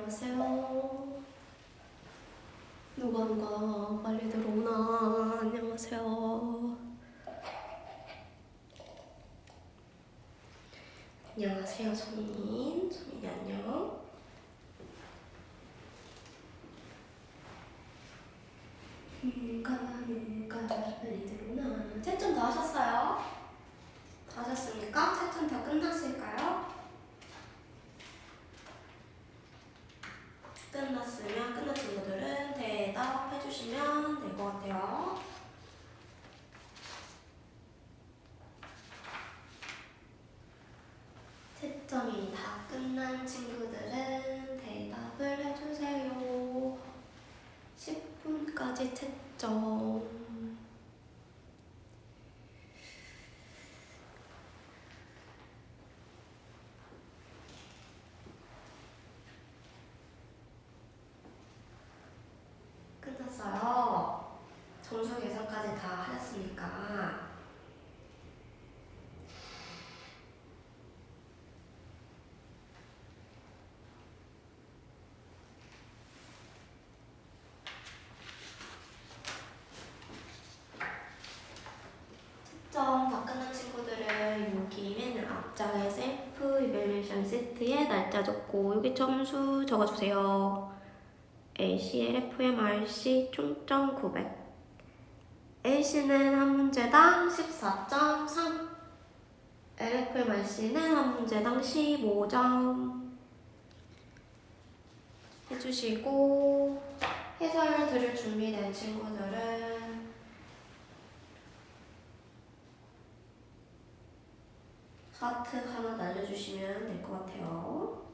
안녕하세요. 누가 빨리 들어오나. 안녕하세요. 안녕하세요, 서민이 안녕. 누가 빨리 들어오나. 채점 다 하셨어요? 다 하셨습니까? 채점 다 끝났을까요? 끝났으면 끝난 친구들은 대답해 주시면 될 것 같아요. 채점이 다 끝난 친구들은 대답을 해주세요. 10분까지 채점. 끝났어요. 점수 계산까지 다 하셨으니까. 채점 다 끝난 친구들은 여기 맨 앞장에 셀프 이밸리에이션 시트에 날짜 적고 여기 점수 적어주세요. LC, LFM, RC 총점 900. LC는 한 문제당 14.3. LFM, RC는 한 문제당 15점. 해주시고 해설 들을 준비된 친구들은 하트 하나 날려주시면 될 것 같아요.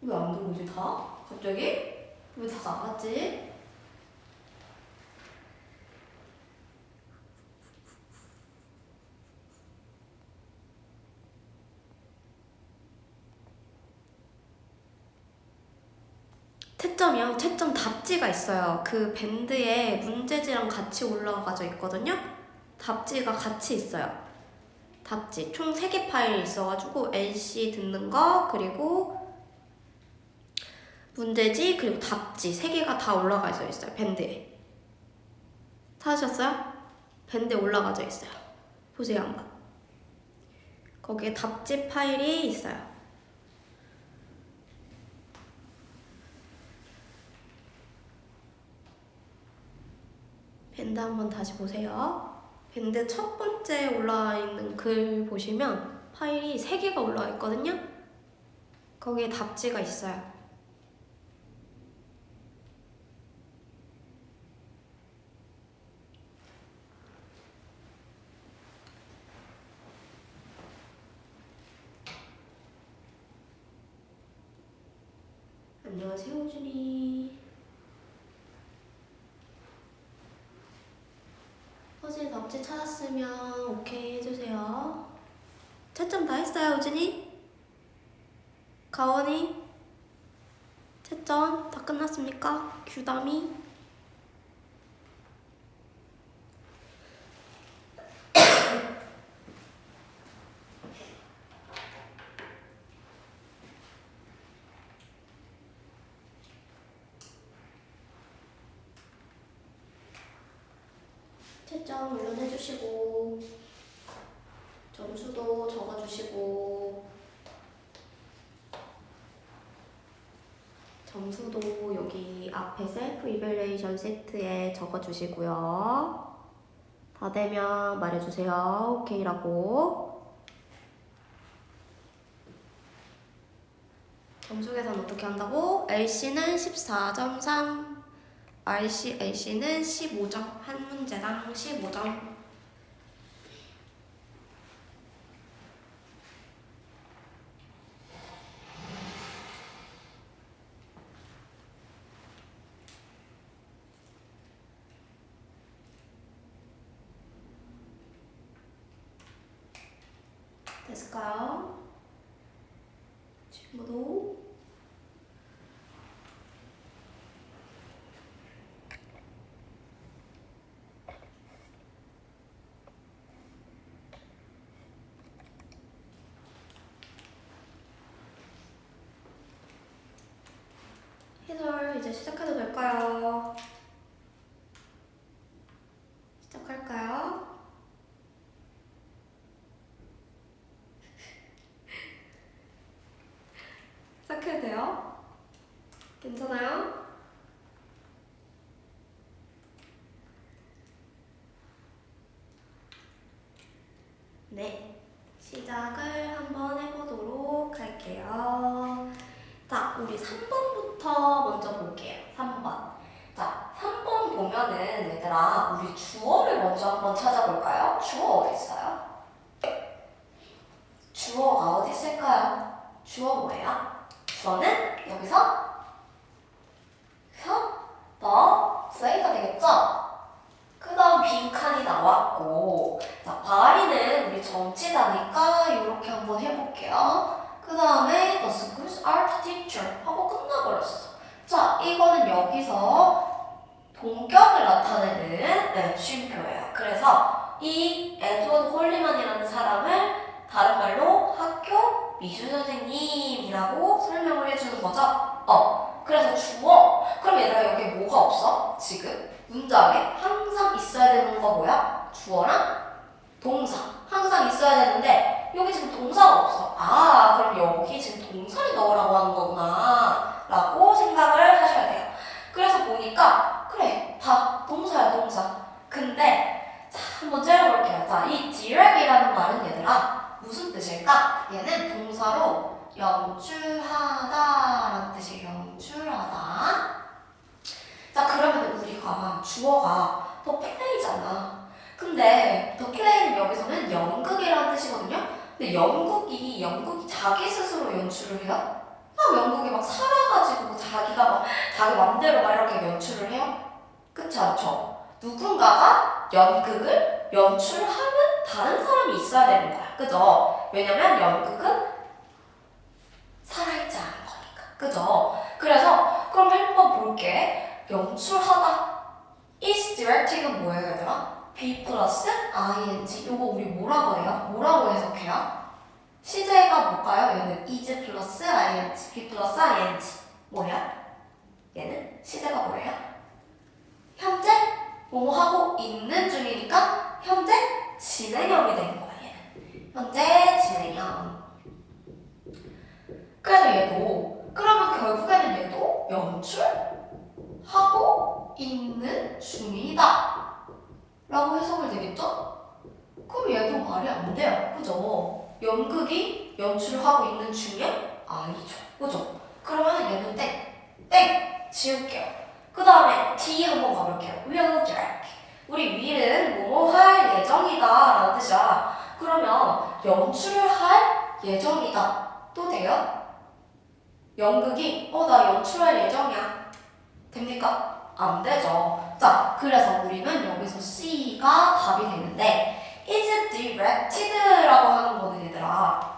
왜 안 들어오지 다? 갑자기? 왜 다 나갔지? 채점이요? 채점 답지가 있어요. 그 밴드에 문제지랑 같이 올라가져 있거든요? 답지가 같이 있어요. 답지 총 3개 파일이 있어가지고 LC 듣는 거 그리고 문제지 그리고 답지 3개가 다 올라가져 있어요. 밴드에. 찾으셨어요? 밴드에 올라가져 있어요. 보세요 한번. 거기에 답지 파일이 있어요. 밴드 한번 다시 보세요. 밴드 첫 번째 올라와 있는 글 보시면 파일이 3개가 올라와 있거든요. 거기에 답지가 있어요. 안녕하세요, 호준이. 호준이 답지 찾았으면 오케이 해주세요. 채점 다 했어요, 호준이? 가원이? 채점 다 끝났습니까? 규담이? 채점 물론 해주시고 점수도 적어주시고 점수도 여기 앞에 셀프 이밸리에이션 세트에 적어주시고요. 다 되면 말해주세요. 오케이라고. 점수 계산 어떻게 한다고? LC는 14.3 LC는 15점. 한 문제당 15점. 됐을까요? 친구도 이제 시작해도 될까요? 시작할까요? 시작해도 돼요? 괜찮아요? 네, 시작을 한번 해보도록 할게요. 자, 우리 3번부터 먼저 볼게요. 3번. 자, 3번 보면은 얘들아, 우리 주어를 먼저 한번 찾아볼까요? 주어 어디 있어요? 주어가 어디 있을까요? 주어 뭐예요? 주어는 여기서 the play가 되겠죠? 그 다음 빈칸이 나왔고, 자, 바리는 우리 전치사니까 이렇게 한번 해볼게요. 그 다음에 the school's art teacher 하고 끝나버렸어. 자, 이거는 여기서 동격을 나타내는 쉼표예요. 그래서 이 에드워드 홀리만이라는 사람을 다른 말로 학교 미술 선생님이라고 설명을 해주는 거죠. 그래서 주어. 그럼 얘들아 여기 뭐가 없어? 지금 문장에 항상 있어야 되는 거 뭐야? 주어랑 동사 항상 있어야 되는데 여기 지금 동사가 없어. 아, 그럼 여기 지금 동사를 넣으라고 하는 거구나 라고 생각을 하셔야 돼요. 그래서 보니까 그래, 다 동사야, 동사. 근데 자, 한번 째려볼게요. 자, 이 direct이라는 말은 얘들아 무슨 뜻일까? 얘는 동사로 연출하다라는 뜻이에요. 연출하다. 자, 그러면 우리가 주어가 더 플레이잖아. 근데 더 플레이는 여기서는 연극이라는 뜻이거든요. 근데 연극이 자기 스스로 연출을 해요? 연극이 막 살아가지고 자기가 막 자기 맘대로 막 이렇게 연출을 해요? 그렇지 않죠? 누군가가 연극을 연출하는 다른 사람이 있어야 되는 거야. 그죠? 왜냐면 연극은 살아있지 않은 거니까. 그죠? 그래서 그럼 한번 볼게. 연출하다. is directing은 뭐예요, 얘들아? be 플러스 ing. 요거 우리 뭐라고 해요? 뭐라고 해석해요? 시제가 뭘까요? 얘는 is 플러스 ing, be 플러스 ing. 뭐야? 얘는 시제가 뭐예요? 현재 뭐 하고 있는 중이니까 현재 진행형이 되는 거야, 얘는. 현재 진행형. 그래서 얘도, 그러면 결국에는 얘도 연출하고 있는 중이다 라고 해석을 되겠죠? 그럼 얘도 말이 안 돼요. 그죠? 연극이 연출하고 있는 중이야? 아니죠. 그죠? 그러면 얘는 땡! 지울게요. 그 다음에 D 한번 가볼게요. will direct. 우리 will은 뭐뭐 할 예정이다 라는 뜻이야. 그러면 연출을 할 예정이다 또 돼요? 연극이 나 연출할 예정이야. 됩니까? 안 되죠. 자, 그래서 우리는 여기서 C가 답이 되는데 is directed라고 하는 거는 얘들아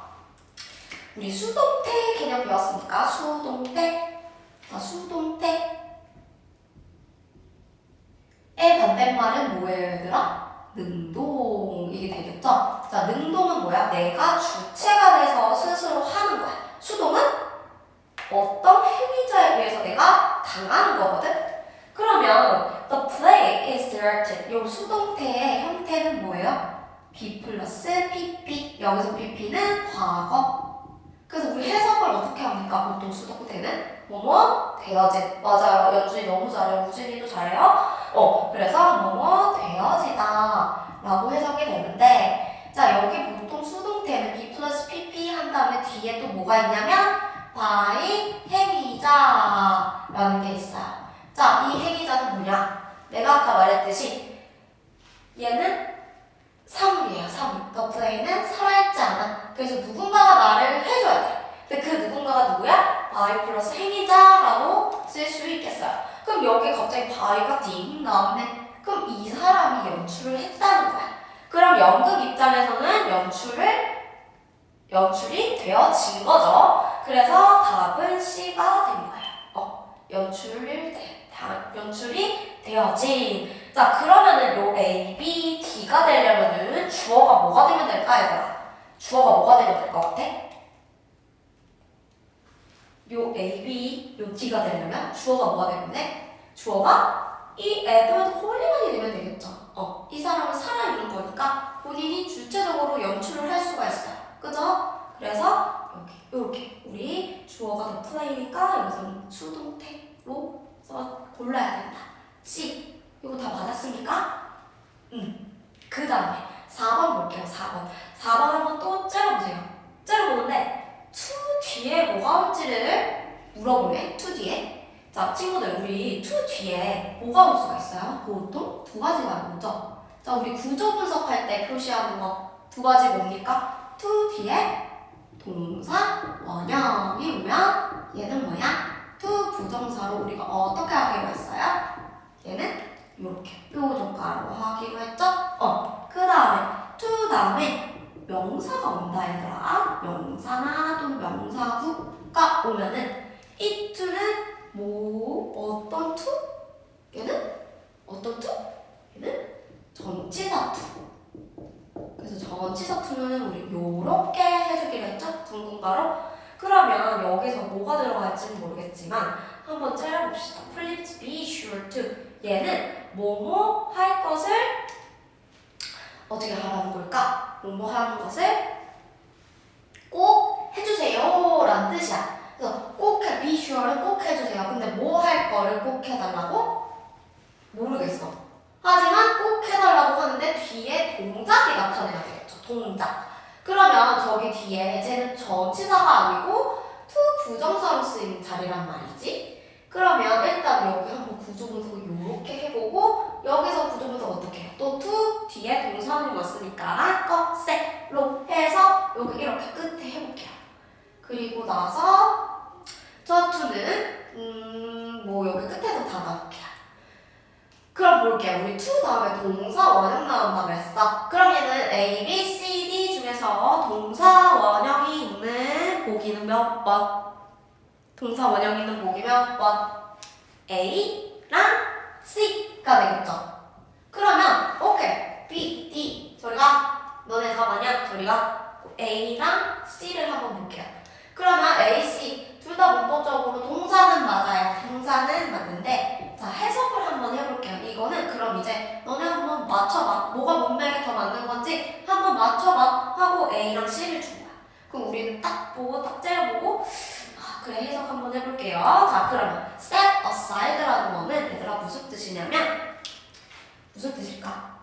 우리 수동태 개념 배웠으니까 수동태의 반대말은 뭐예요, 얘들아? 능동. 이게 되겠죠? 자, 능동은 뭐야? 내가 주체가 돼서 스스로 하는 거야. 수동은 어떤 행위자에 의해서 내가 당하는 거거든? 그러면 the play is directed. 이 수동태의 형태는 뭐예요? be 플러스 pp. 여기서 pp는 과거. 그래서 우리 해석을 어떻게 합니까? 보통 수동태는 뭐뭐 되어진. 맞아요. 연준이 너무 잘해요. 우진이도 잘해요. 그래서 뭐뭐 되어지다 라고 해석이 되는데, 자, 여기 보통 수동태는 be 플러스 pp 한 다음에 뒤에 또 뭐가 있냐면 by 행위자 라는 게 있어요. 자, 이 행위자는 뭐냐? 내가 아까 말했듯이 얘는 사물이에요, 사물. The play는 살아있지 않아. 그래서 누군가가 나를 해줘야 돼. 근데 그 누군가가 누구야? by 플러스 행위자라고 쓸 수 있겠어요. 그럼 여기 갑자기 by가 띵 나오네. 그럼 이 사람이 연출을 했다는 거야. 그럼 연극 입장에서는 연출이 되어진 거죠. 그래서 답은 C가 된 거예요. 연출이 되어진. 자, 그러면은 요 A, B, D가 되려면은 주어가 뭐가 되면 될까, 얘들아? 주어가 뭐가 되면 될 것 같아? 요 A, B, 요 D가 되려면 주어가 뭐가 되는데? 주어가 이 에드워드 홀리만이 되면 되겠죠. 이 사람은 살아있는 거니까 본인이 주체적으로 연출을 할 수가 있어요. 그죠? 그래서 여기 요렇게 우리 주어가 더 플레이니까 여기서는 수동태로 골라야 된다. C 이거 다 맞았습니까? 그 다음에 4번 볼게요. 4번 한번 또 째려보세요. 째려보는데 to 뒤에 뭐가 올지를 물어보네. to 뒤에. 자 친구들 우리 to 뒤에 뭐가 올 수가 있어요? 보통 두 가지가 오죠. 자 우리 구조 분석할 때 표시하는 거 두 가지 뭡니까? to 뒤에 동사 원형이 오면 얘는 뭐야? to 부정사로 우리가 어떻게 하기로 했어요? 얘는 이렇게 뾰족가로 하기로 했죠? 그 다음에 to 다음에 명사가 온다 얘들아. 명사나 또는 명사구가 오면은 이 to는 뭐 어떤 to? 얘는 어떤 to? 얘는 전치사 to. 그래서 전치사 to는 우리 요렇게 해주기로 했죠? 둥근가로. 그러면 여기서 뭐가 들어갈지는 모르겠지만 한번 째려봅시다. Please be sure to. 얘는 뭐뭐 할 것을 어떻게 하라는 걸까? 뭐뭐 하는 것을 꼭 해주세요 라는 뜻이야. 그래서 꼭 be sure는 꼭 해주세요. 근데 뭐 할 거를 꼭 해달라고? 모르겠어. 하지만 꼭 해달라고 하는데 뒤에 동작이 나타내야 되겠죠. 동작. 그러면 저기 뒤에 쟤는 전치사가 아니고 to 부정사로 쓰이는 자리란 말이지. 그러면 일단 여기 한번 구조 분석을 이렇게 해보고 여기서 구조 분석 어떻게 해요? 또 to 뒤에 동사는 왔으니까 것세로 해서 여기 이렇게 끝에 해볼게요. 그리고 나서 저 to는 뭐 여기 끝에서 다 넣을게요. 그럼 볼게요. 우리 to 다음에 동사 원형 나온다고 했어. 그럼 얘는 A, B, C, D 중에서 동사 원형이 있는 보기는 몇 번? 동사 원형이 있는 보기 몇 번? A랑 C가 되겠죠. 그러면 오케이 B, D 저리가 너네 다 뭐냐? 저리가 A랑 C를 한번 볼게요. 그러면 A, C 둘 다 문법적으로 동사는 맞아요. 동사는 맞는데 자 해석을 한번 해볼게요. 이거는 그럼 이제 너네 한번 맞춰봐. 뭐가 문맥에 더 맞는 건지 한번 맞춰봐 하고 A랑 C를 준 거야. 그럼 우리는 딱 보고 딱 째려보고 그래 해석 한번 해볼게요. 자 그러면 set aside라는 거는 얘들아 무슨 뜻이냐면 무슨 뜻일까?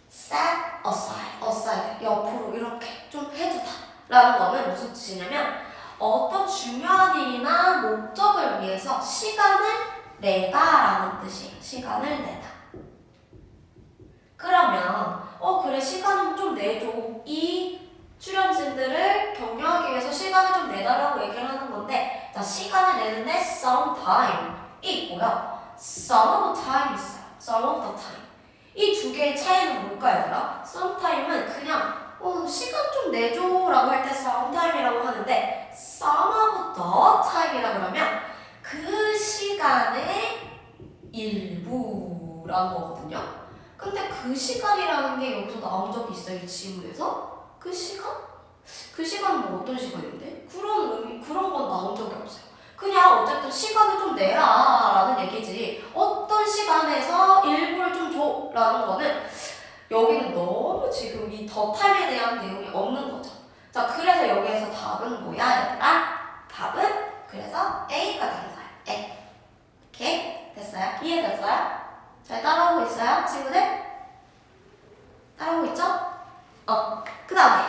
set aside 옆으로 이렇게 좀 해두다 라는 거는 무슨 뜻이냐면 어떤 중요한 일이나 목적을 위해서 시간을 내다라는 뜻이에요. 시간을 내다. 그러면 그래 시간은 좀 내줘. 이 출연진들을 격려하기 위해서 시간을 좀 내달라고 얘기를 하는 건데 자 시간을 내는데 sometime이 있고요. some of the time 있어요. some of the time. 이 두 개의 차이는 뭘까 얘들아? sometime은 그냥 시간 좀 내줘 라고 할 때 sometime이라고 하는데 some of the time이라 그러면 그 시간의 일부라는 거거든요. 근데 그 시간이라는 게 여기서 나온 적이 있어요. 이 지문에서? 그 시간? 그 시간은 뭐 어떤 시간인데? 그런 건 나온 적이 없어요. 그냥 어쨌든 시간을 좀 내라 라는 얘기지 어떤 시간에서 일부를 좀 줘 라는 거는 여기는 너무 지금 이 더 타임에 대한 내용이 없는 거죠. 자 그래서 여기에서 답은 뭐야 얘들아? 답은 그래서 A가 되는 거야. A. 오케이? 됐어요? 이해됐어요? 잘 따라오고 있어요? 친구들? 따라오고 있죠? 그 다음에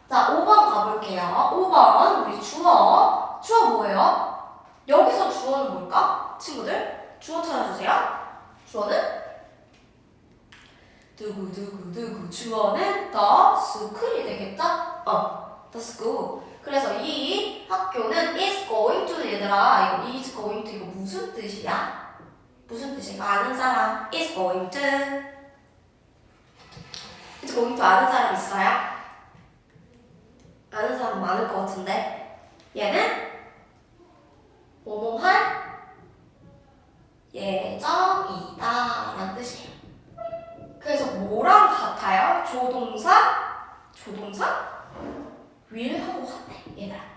자 5번 가볼게요. 5번 우리 주어 뭐예요? 여기서 주어는 뭘까? 친구들 주어 찾아주세요. 주어는 두구 주어는 the school이 되겠죠? the school. 그래서 이 학교는 is going to 얘들아 이거 is going to 이거 무슨 뜻이야? 무슨 뜻인가? 아는 사람 is going to is going to 아는 사람 있어요? 아는 사람 많을 것 같은데 얘는 뭐뭐할 예정이다 라는 뜻이에요. 그래서 뭐랑 같아요? 조동사 will하고 같아 얘들아.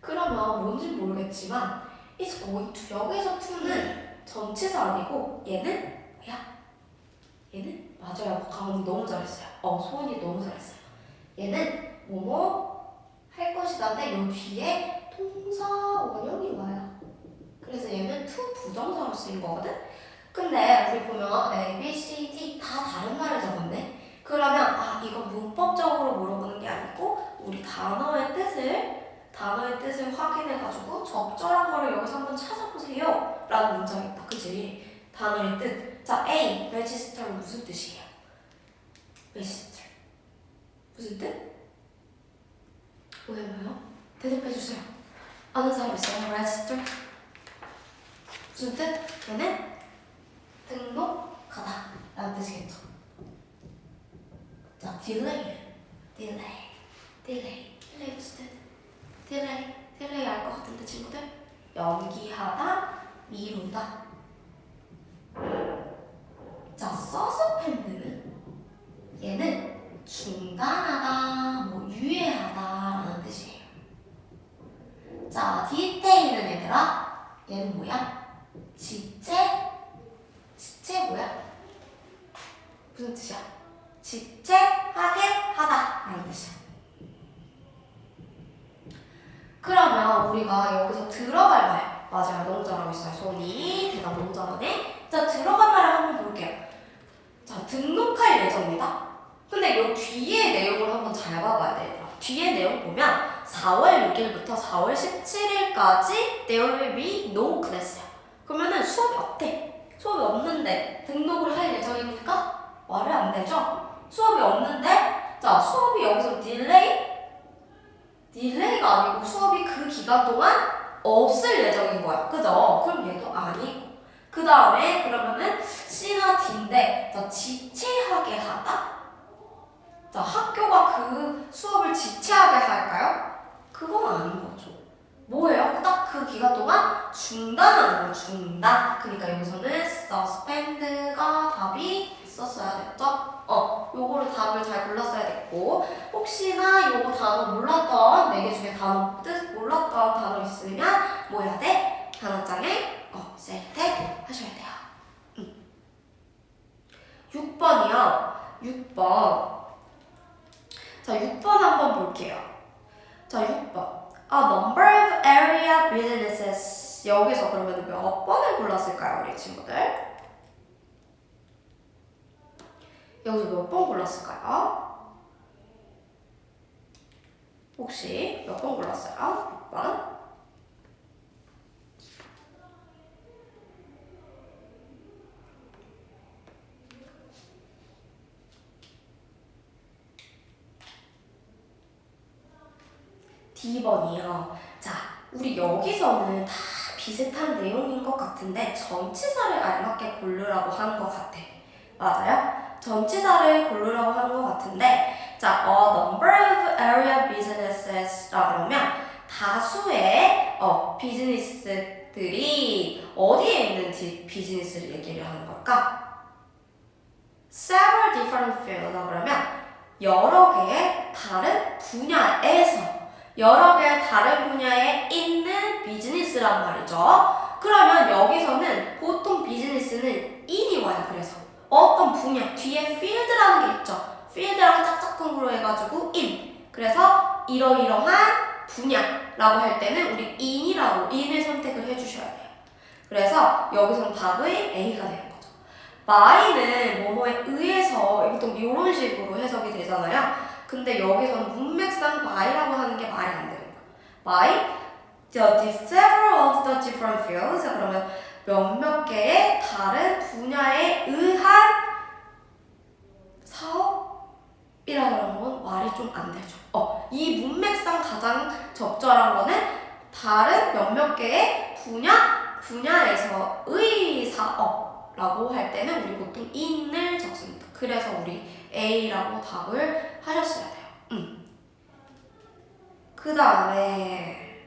그러면 뭔지 모르겠지만 is going to 여기서 to는 전치사 아니고 얘는 뭐야? 얘는 맞아요. 강원이 너무 잘했어요. 소은이 너무 잘했어요. 얘는 뭐뭐 할 것이다인데 요 뒤에 동사 원형이 와요. 그래서 얘는 to 부정사로 쓰인 거거든. 근데 우리 보면 A, B, C, D 다 다른 말을 적었네. 그러면 이건 문법적으로 물어보는 게 아니고 우리 단어의 뜻을 확인해가지고 적절한 거를 여기서 한번 찾아보세요 라는 문장이 있다. 그치? 단어의 뜻. 자, A, register는 무슨 뜻이에요? register. 무슨 뜻? 뭐예요? 대답해주세요. 아는 사람 있어요? register? 무슨 뜻? 얘는 등록하다 라는 뜻이겠죠. 자, delay 무슨 뜻? delay 알 것 같은데 친구들? 연기하다, 미루다. 자, suspend는 얘는 중단하다, 유예하다 라는 뜻이에요. 자, detail은 얘들아 얘는 뭐야? 지체 뭐야? 무슨 뜻이야? 지체하게 하다 라는 뜻이야. 그러면 우리가 여기서 들어갈 말 맞아요. 너무 잘하고 있어요. 소은이 대답 너무 잘하네. 자, 들어갈 말을 한번 볼게요. 자, 등록할 예정이다. 근데 이 뒤에 내용을 한번 잘 봐봐야 돼. 뒤에 내용 보면 4월 6일부터 4월 17일까지 there will be no class야. 그러면은 수업이 없대. 수업이 없는데 등록을 할 예정입니까? 말이 안 되죠? 수업이 없는데 자, 수업이 여기서 딜레이가 아니고 수업이 그 기간 동안 없을 예정인 거야. 그죠? 그럼 얘도 아니고. 그 다음에 그러면은 C나 D인데 자, 지체하게 하다? 자, 학교가 그 수업을 지체하게 할까요? 그건 아닌 거죠. 뭐예요? 딱 그 기간 동안 중단하는 거, 중단. 그러니까 여기서는 suspend가 답이 있었어야 됐죠? 요거를 답을 잘 골랐어야 됐고, 혹시나 요거 단어 몰랐던, 4개 중에 단어 뜻 몰랐던 단어 있으면 뭐 해야 돼? 단어장에 셀택 하셔야 돼요. 6번이요. 6번. 자, 6번 한번 볼게요. 자, 6번. number of area businesses. 여기서 그러면 몇 번을 골랐을까요, 우리 친구들? 여기서 몇 번 골랐을까요? 혹시 몇 번 골랐어요? 6번? D번이요. 자, 우리 여기서는 다 비슷한 내용인 것 같은데 전치사를 알맞게 고르라고 하는 것 같아. 맞아요? 전치사를 고르라고 하는 것 같은데 자, number of area businesses 라 그러면 다수의 비즈니스들이 어디에 있는 비즈니스를 얘기를 하는 걸까? several different fields 라 그러면 여러 개의 다른 분야에서 여러 개의 다른 분야에 있는 비즈니스란 말이죠. 그러면 여기서는 보통 비즈니스는 in이 와요. 그래서 어떤 분야, 뒤에 field라는 게 있죠. field랑 짝짝꿍으로 해가지고 in. 그래서 이러이러한 분야라고 할 때는 우리 in을 선택을 해주셔야 돼요. 그래서 여기서는 답이 A가 되는 거죠. my는 뭐뭐에 의해서 보통 이런 식으로 해석이 되잖아요. 근데 여기서는 문맥상 my라고 하는 게 말이 안 되는 거야. my the several of the different fields. 그러면 몇몇 개의 다른 분야에 의한 사업이라고 하는 건 말이 좀 안 되죠. 이 문맥상 가장 적절한 거는 다른 몇몇 개의 분야에서의 사업라고 할 때는 우리 보통 in을 적습니다. 그래서 우리 A라고 답을 하셨어야 돼요. 그 다음에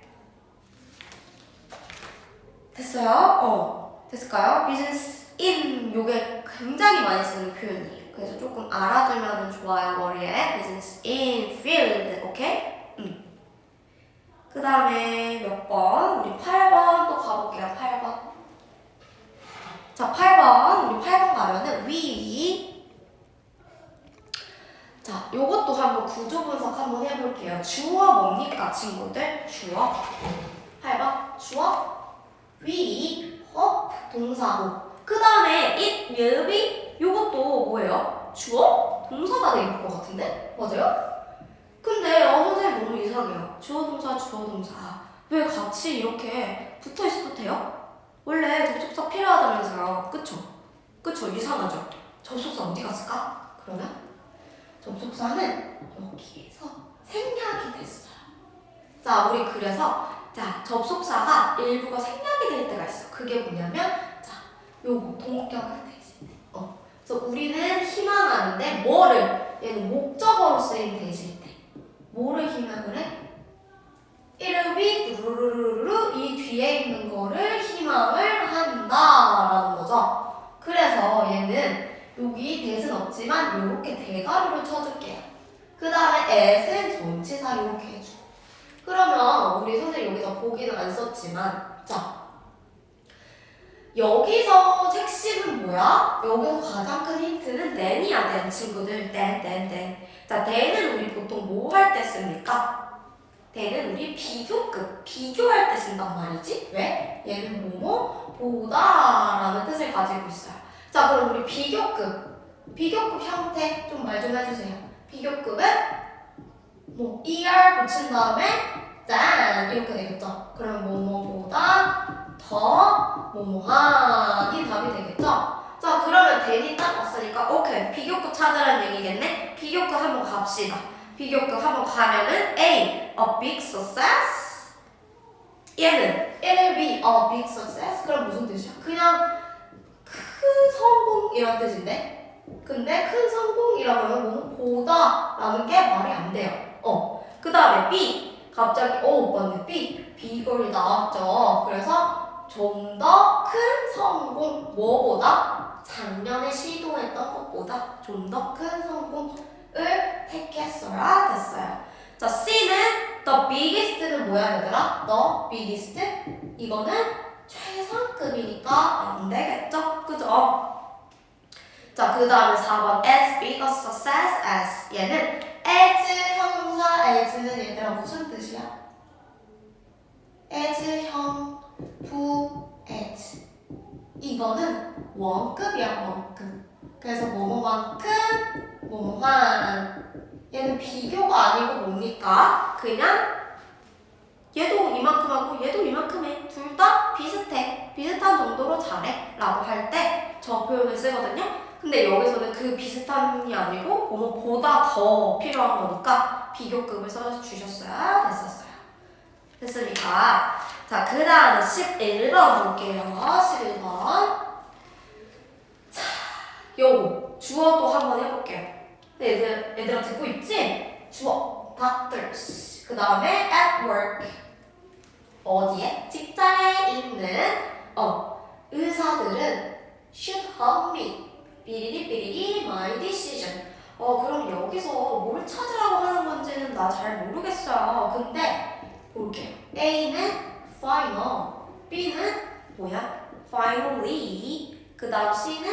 됐어요? 됐을까요? business in 요게 굉장히 많이 쓰는 표현이에요. 그래서 조금 알아두면 좋아요. 머리에 business in field. 오케이? 그 다음에 몇 번? 우리 8번 또 가볼게요. 8번. 자, 8번. 우리 8번 가면은 위. 자, 요것도 한번 구조 분석 한번 해볼게요. 주어 뭡니까, 친구들? 주어. 8번. 주어. 위. 동사고. 그 다음에 it, will be. 요것도 뭐예요? 주어? 동사가 될 것 같은데? 맞아요? 근데 선생님 너무 이상해요. 주어 동사 주어 동사 왜 같이 이렇게 붙어 있어도 돼요? 원래 접속사 필요하다면서요. 그쵸? 그쵸? 이상하죠? 접속사 어디 갔을까? 그러면 접속사는 여기에서 생략이 됐어요. 자, 우리 그래서 자 접속사가 일부가 생략이 될 때가 있어. 그게 뭐냐면 자 요거 동격을 대신해. 그래서 우리는 희망하는데 뭐를 얘는 목적어로 쓰인 대신일 때 뭐를 희망을 해? it'll be 루루루루루 이 뒤에 있는 거를 희망을 한다라는 거죠. 그래서 얘는 여기 대신 없지만 이렇게 대가리를 쳐줄게요. 그 다음에 at은 전치사 이렇게 해주고. 그러면 우리 선생님 여기서 보기는 안 썼지만 자 여기서 핵심은 뭐야? 여기서 가장 큰 힌트는 then이야, then 친구들. then. 자, then은 우리 보통 뭐 할 때 씁니까? then은 우리 비교급, 비교할 때 쓴단 말이지. 왜? 얘는 뭐뭐 보다라는 뜻을 가지고 있어요. 자, 그럼 우리 비교급 형태 좀 말 좀 해주세요. 비교급은 뭐 er 붙인 다음에 than 이렇게 되겠죠. 그럼 뭐뭐보다 더 뭐뭐한이 답이 되겠죠? 자, 그러면 then이 딱 왔으니까 오케이, 비교급 찾으라는 얘기겠네? 비교급 한번 갑시다. 비교급 한번 가면은 A, a big success. 얘는 it'll be a big success. 그럼 무슨 뜻이야? 그냥 큰 성공 이런 뜻인데? 근데 큰 성공이라고 하면 뭐 보다라는 게 말이 안 돼요. 그 다음에 B, 갑자기 맞네, 비글이 나왔죠. 그래서 좀 더 큰 성공, 뭐보다? 작년에 시도했던 것보다 좀 더 큰 성공을 택했어야 됐어요. 자, C는 the biggest는 뭐야, 얘들아? the biggest? 이거는 최상급이니까 안 되겠죠? 그죠? 자, 그 다음에 4번 as big a success as. 얘는 as 형용사 as는 얘들아 무슨 뜻이야? as 형 부 as 이거는 원급이야, 원급. 그래서 뭐뭐만큼 뭐뭐한. 얘는 비교가 아니고 뭡니까? 그냥 얘도 이만큼 하고 얘도 이만큼 해. 둘 다 비슷해. 비슷한 정도로 잘해 라고 할 때 저 표현을 쓰거든요. 근데 여기서는 그 비슷함이 아니고 뭐뭐보다 더 필요한 거니까 비교급을 써주셨어야 됐었어요. 됐으니까 자, 그 다음에 11번 볼게요. 11번. 자, 요거 주어도 한번 해볼게요. 얘들아 듣고 있지? 주어 doctors. 그 다음에 at work. 어디에? 직장에 있는 의사들은 should help me. 삐리리 my decision. 그럼 여기서 뭘 찾으라고 하는 건지는 나 잘 모르겠어요. 근데 볼게요. A는 final, B는 뭐야? finally. 그 다음 C는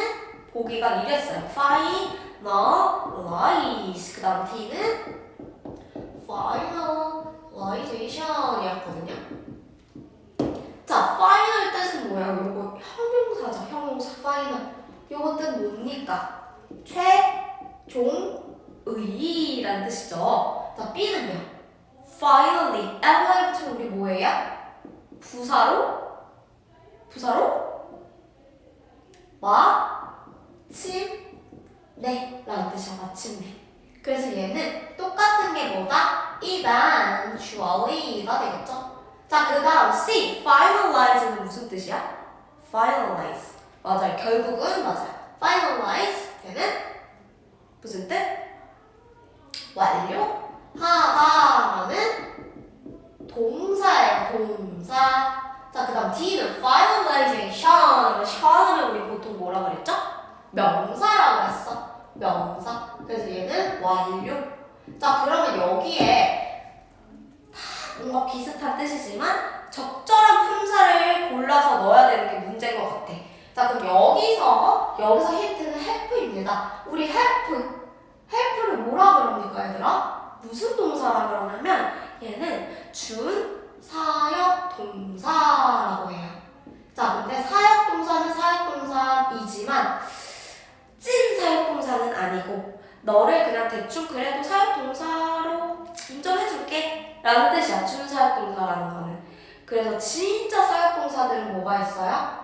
보기가 이랬어요. finalize. 그 다음 D는 finalization이었거든요. 자, final 뜻은 뭐야? 요거 형용사죠. 형용사 final. 요거 뜻 뭡니까? 최종의라는 뜻이죠. 자, B는요. finally. ly 붙이면 우리 뭐예요? 부사로? 마침내 라는 뜻이야. 마침내. 그래서 얘는 똑같은 게 뭐다? eventually가 되겠죠? 자, 그 다음 C, finalize는 무슨 뜻이야? finalize. 맞아요. 결국은 맞아요. finalize 얘는 무슨 뜻? 완료하다라는 동사예요. 동사. 자, 그 다음 D는 finalization. 션을 우리 보통 뭐라 그랬죠? 명사라고 했어. 명사. 그래서 얘는 완료. 자, 그러면 여기에 다 뭔가 비슷한 뜻이지만 적절한 품사를 골라서 넣어야 되는 게 문제인 것 같아. 자, 그럼 여기서 힌트는 help입니다. 우리 help를 뭐라 그럽니까, 얘들아? 무슨 동사라 그러냐면 얘는 준사역 동사라고 해요. 자, 근데 사역 동사는 사역 동사이지만 찐 사역 동사는 아니고 너를 그냥 대충 그래도 사역 동사로 인정해줄게 라는 뜻이야, 준사역 동사라는 거는. 그래서 진짜 사역 동사들은 뭐가 있어요?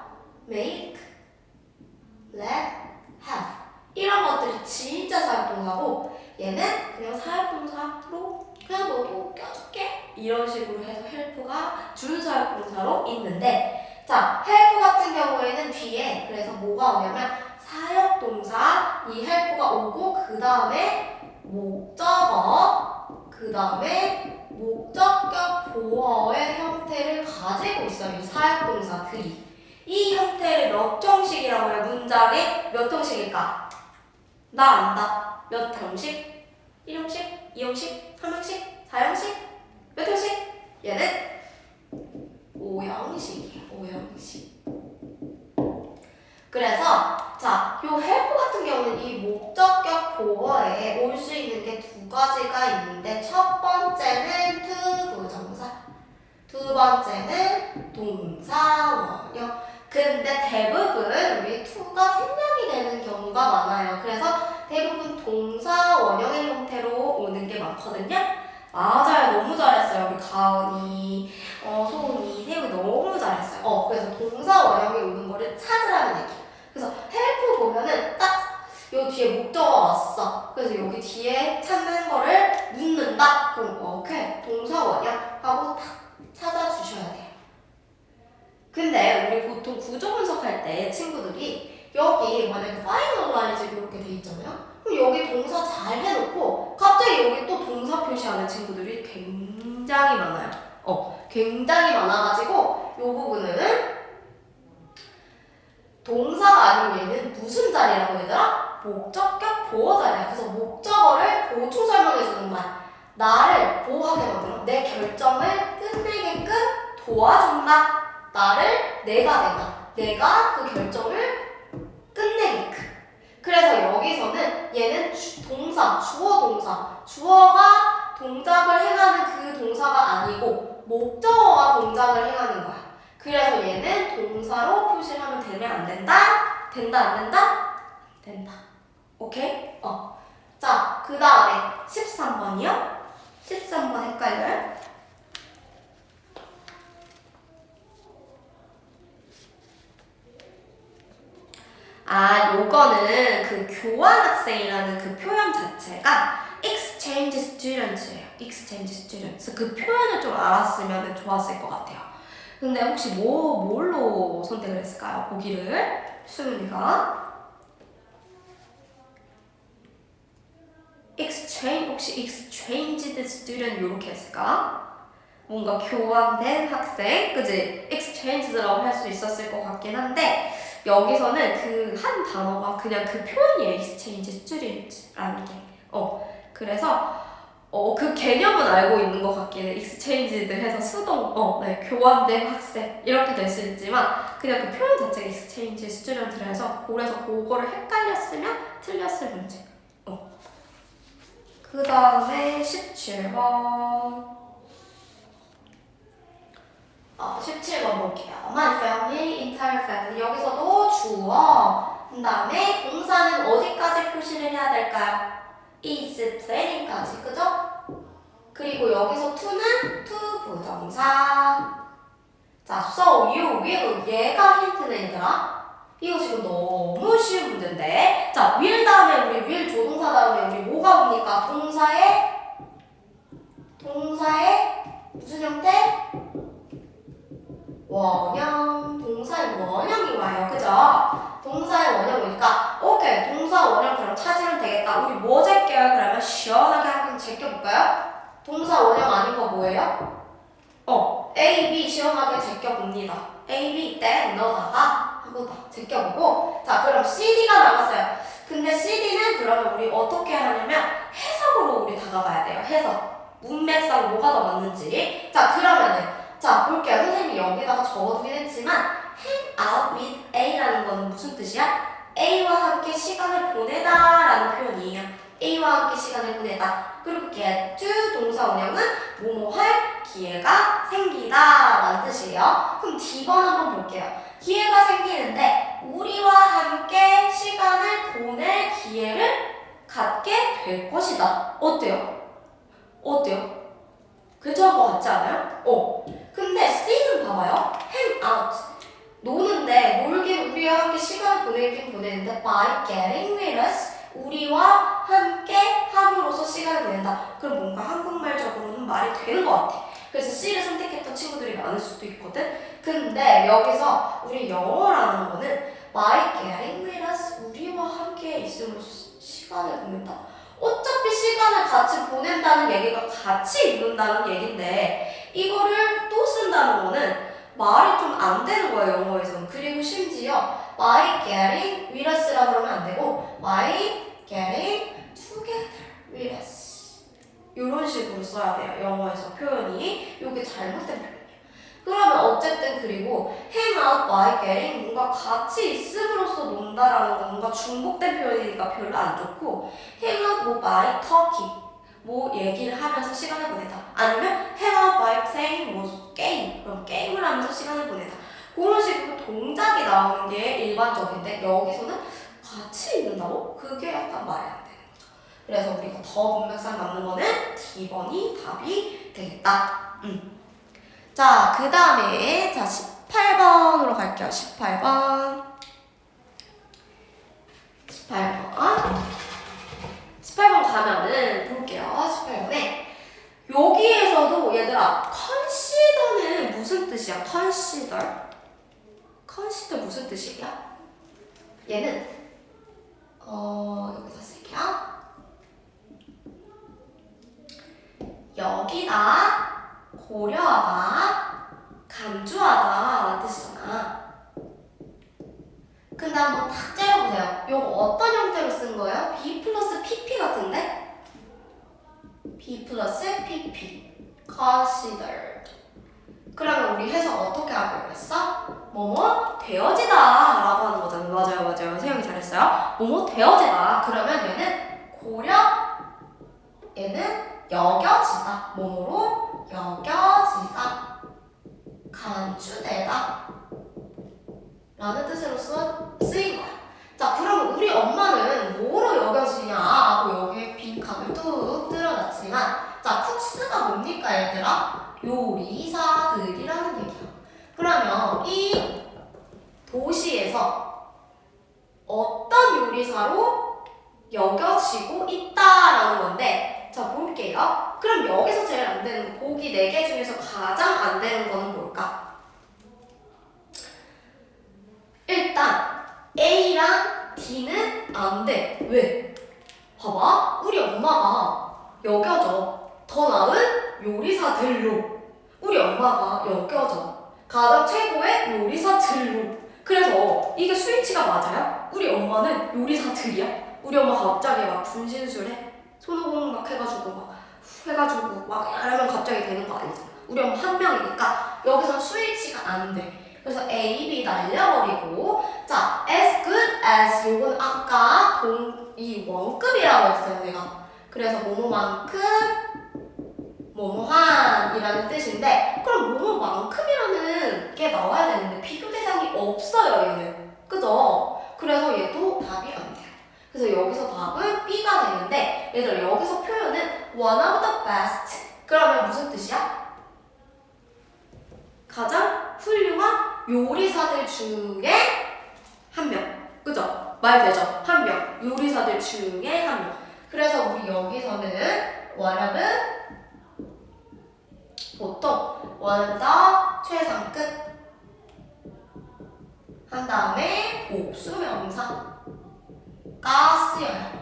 make, let, have 이런 것들이 진짜 사역 동사고 얘는 그냥 사역 동사로 그냥 너도 껴줄게 이런 식으로 해서 help가 준사역 동사로 있는데, 자, help 같은 경우에는 뒤에 그래서 뭐가 오냐면 사역 동사 이 help가 오고 그 다음에 목적어 그 다음에 목적격 보어의 형태를 가지고 있어요. 이 사역 동사들이 이 형태를 몇 형식이라고 해요? 문장에 몇 형식일까? 나 안다. 몇 형식? 1형식? 2형식? 3형식? 4형식? 몇 형식? 얘는 5형식이에요. 5형식. 그래서 자, 요 help 같은 경우는 이 목적격 보어에 올 수 있는 게 두 가지가 있는데 첫 번째는 to 부정사, 두 번째는 동사 원형. 근데 대부분 우리 to가 생략이 되는 경우가 많아요. 그래서 대부분 동사 원형의 형태로 오는 게 많거든요. 맞아요. 너무 잘했어요. 우리 가은이, 소은이, 태우이 너무 잘했어요. 그래서 동사 원형이 오는 거를 찾으라는 얘기예요. 그래서 help 보면은 딱 요 뒤에 목적어가 왔어. 그래서 여기 뒤에 찾는 거를 묻는다. 그럼 오케이. 동사 원형 하고 딱 찾아주셔야 돼요. 근데 우리 보통 구조 분석할 때 친구들이 여기 만약에 finalize 이렇게 돼 있잖아요. 그럼 여기 동사 잘 해놓고 갑자기 여기 또 동사 표시하는 친구들이 굉장히 많아요. 굉장히 많아가지고 이 부분은 동사가 아닌 얘는 무슨 자리라고 얘들아? 목적격 보호 자리야. 그래서 목적어를 보충 설명해주는 말. 나를 보호하게 만들어. 내 결정을 끝내게끔 도와준다. 나를 내가 그 결정을 끝내게끔. 그래서 여기서는 얘는 동사, 주어 동사. 주어가 동작을 행하는 그 동사가 아니고 목적어가 동작을 행하는 거야. 그래서 얘는 동사로 표시를 하면 되면 안 된다? 된다, 안 된다? 된다. 오케이? 자, 그 다음에 13번이요? 13번 헷갈려요? 요거는 그 교환학생이라는 그 표현 자체가 exchange students예요. exchange students. 그 표현을 좀 알았으면 좋았을 것 같아요. 근데 혹시 뭘로 선택을 했을까요? 보기를 수윤이가 혹시 exchanged student 이렇게 했을까? 뭔가 교환된 학생, 그지? exchanged라고 할 수 있었을 것 같긴 한데 여기서는 그 한 단어가 그냥 그 표현이에요. exchange student라는 게. 그래서 그 개념은 알고 있는 것 같긴 해. exchanged 해서 수동, 교환된 학생 이렇게 될 수 있지만 그냥 그 표현 자체가 exchange student를 해서 그래서 그거를 헷갈렸으면 틀렸을 문제. 그 다음에 17번. 17번 볼게요. My family, entire family. 여기서도 주어. 그 다음에 동사는 어디까지 표시를 해야 될까요? is planning까지. 그죠? 그리고 여기서 to는 to 부정사. 자, so you will. 얘가 힌트네, 얘들아. 이거 지금 너무 쉬운 문제인데. 자, will 다음에 우리 will 조동사 다음에 우리 뭐가 옵니까? 동사의 무슨 형태? 원형. 동사의 원형이 와요. 그죠? 동사의 원형 오니까 오케이. 동사 원형 그럼 찾으면 되겠다. 우리 뭐 제껴요? 그러면 시원하게 한번 제껴볼까요? 동사 원형 아닌 거 뭐예요? A, B 시원하게 제껴봅니다. A, B 때 넣어다가 하고 다 제껴보고. 자, 그럼 CD가 나왔어요. 근데 CD는 그러면 우리 어떻게 하냐면 해석으로 우리 다가가야 돼요. 해석. 문맥상 뭐가 더 맞는지. 자, 그러면은 자, 볼게요. 선생님이 여기다가 적어두긴 했지만 hang out with A라는 거는 무슨 뜻이야? A와 함께 시간을 보내다 라는 표현이에요. A와 함께 시간을 보내다. 그리고 get to 동사 원형은 뭐뭐 할 기회가 생기다 라는 뜻이에요. 그럼 D번 한번 볼게요. 기회가 생기는데 우리와 함께 시간을 보낼 기회를 갖게 될 것이다. 어때요? 어때요? 괜찮은 것 같지 않아요? 근데 C는 봐봐요. hang out. 노는데 놀긴 우리와 함께 시간을 보내긴 보내는데 by getting with us. 우리와 함께 함으로써 시간을 보낸다. 그럼 뭔가 한국말적으로는 말이 되는 것 같아. 그래서 C를 선택했던 친구들이 많을 수도 있거든. 근데 여기서 우리 영어라는 거는 by getting with us. 우리와 함께 있음으로써 시간을 보낸다. 어차피 시간을 같이 보낸다는 얘기가 같이 있는다는 얘긴데 이거를 또 쓴다는 거는 말이 좀 안 되는 거예요, 영어에서는. 그리고 심지어 by getting with us라고 그러면 안 되고 by getting together with us 이런 식으로 써야 돼요, 영어에서 표현이. 이게 잘못된 표현이에요. 그러면 어쨌든 그리고 hang out by getting 뭔가 같이 있음으로써 논다라는 건 뭔가 중복된 표현이니까 별로 안 좋고 hang out 뭐 by talking 뭐 얘기를 하면서 시간을 보내다. 아니면 hang out by playing 뭐 게임. 그럼 게임을 하면서 시간을 보내다. 그런 식으로 동작이 나오는 게 일반적인데 여기서는 같이 있는다고? 그게 약간 말이 안 되는 거죠. 그래서 우리가 더 문맥상 맞는 거는 D번이 답이 되겠다. 자, 그 다음에 자 18번으로 갈게요. 18번 18번 가면은 볼게요. 18번에 여기에서도 얘들아 consider는 무슨 뜻이야? consider 무슨 뜻이야? 얘는 여기다 쓸게요. 여기다 고려하다, 간주하다 라는 뜻이잖아. 근데 한번 딱 째려보세요. 이거 어떤 형태로 쓴 거예요? B 플러스 PP 같은데? B 플러스 PP considered. 그러면 우리 해석 어떻게 하기로 했어? 뭐뭐 되어지다 라고 하는 거잖아요. 맞아요. 세영이 잘했어요. 뭐뭐 되어지다. 그러면 얘는 고려, 얘는 여겨지다. 뭐뭐로 여겨지다. 간주되다 라는 뜻으로 쓰인 거야. 자, 그러면 우리 엄마는 뭐로 여겨지냐 하고 여기에 빈 칸을 뚝 뚫어놨지만 자, 쿡스가 뭡니까 얘들아? 요리사들이라는 얘기야. 그러면 이 도시에서 어떤 요리사로 여겨지고 있다라는 건데 자, 볼게요. 그럼 여기서 제일 안 되는 거 보기 4개 중에서 가장 안 되는 거는 뭘까? 일단 A랑 D는 안 돼. 왜? 봐봐. 우리 엄마가 여겨져. 더 나은 요리사들로. 우리 엄마가 여겨져. 가장 최고의 요리사들로. 그래서 이게 스위치가 맞아요? 우리 엄마는 요리사들이야? 우리 엄마 갑자기 막 분신술해? 손오공 막 해가지고 막 이러면 갑자기 되는 거 아니잖아. 우리 엄마 한 명이니까 여기서 스위치가 안 돼. 그래서 A, B 날려버리고 자, as good as 요건 아까 이 원급이라고 했어요, 내가. 그래서 뭐뭐만큼 뭐뭐한이라는 뜻인데 그럼 뭐뭐만큼이라는 게 나와야 되는데 비교 대상이 없어요, 얘는. 그죠? 그래서 얘도 답이 안 돼요. 그래서 여기서 답은 B가 되는데 얘들아 여기서 표현은 one of the best. 그러면 무슨 뜻이야? 가장 훌륭한 요리사들 중에 한 명. 그죠? 말 되죠? 한 명. 요리사들 중에 한 명. 그래서 우리 여기서는 원어는 보통 원더 최상급 한 다음에 복수명사가 쓰여요.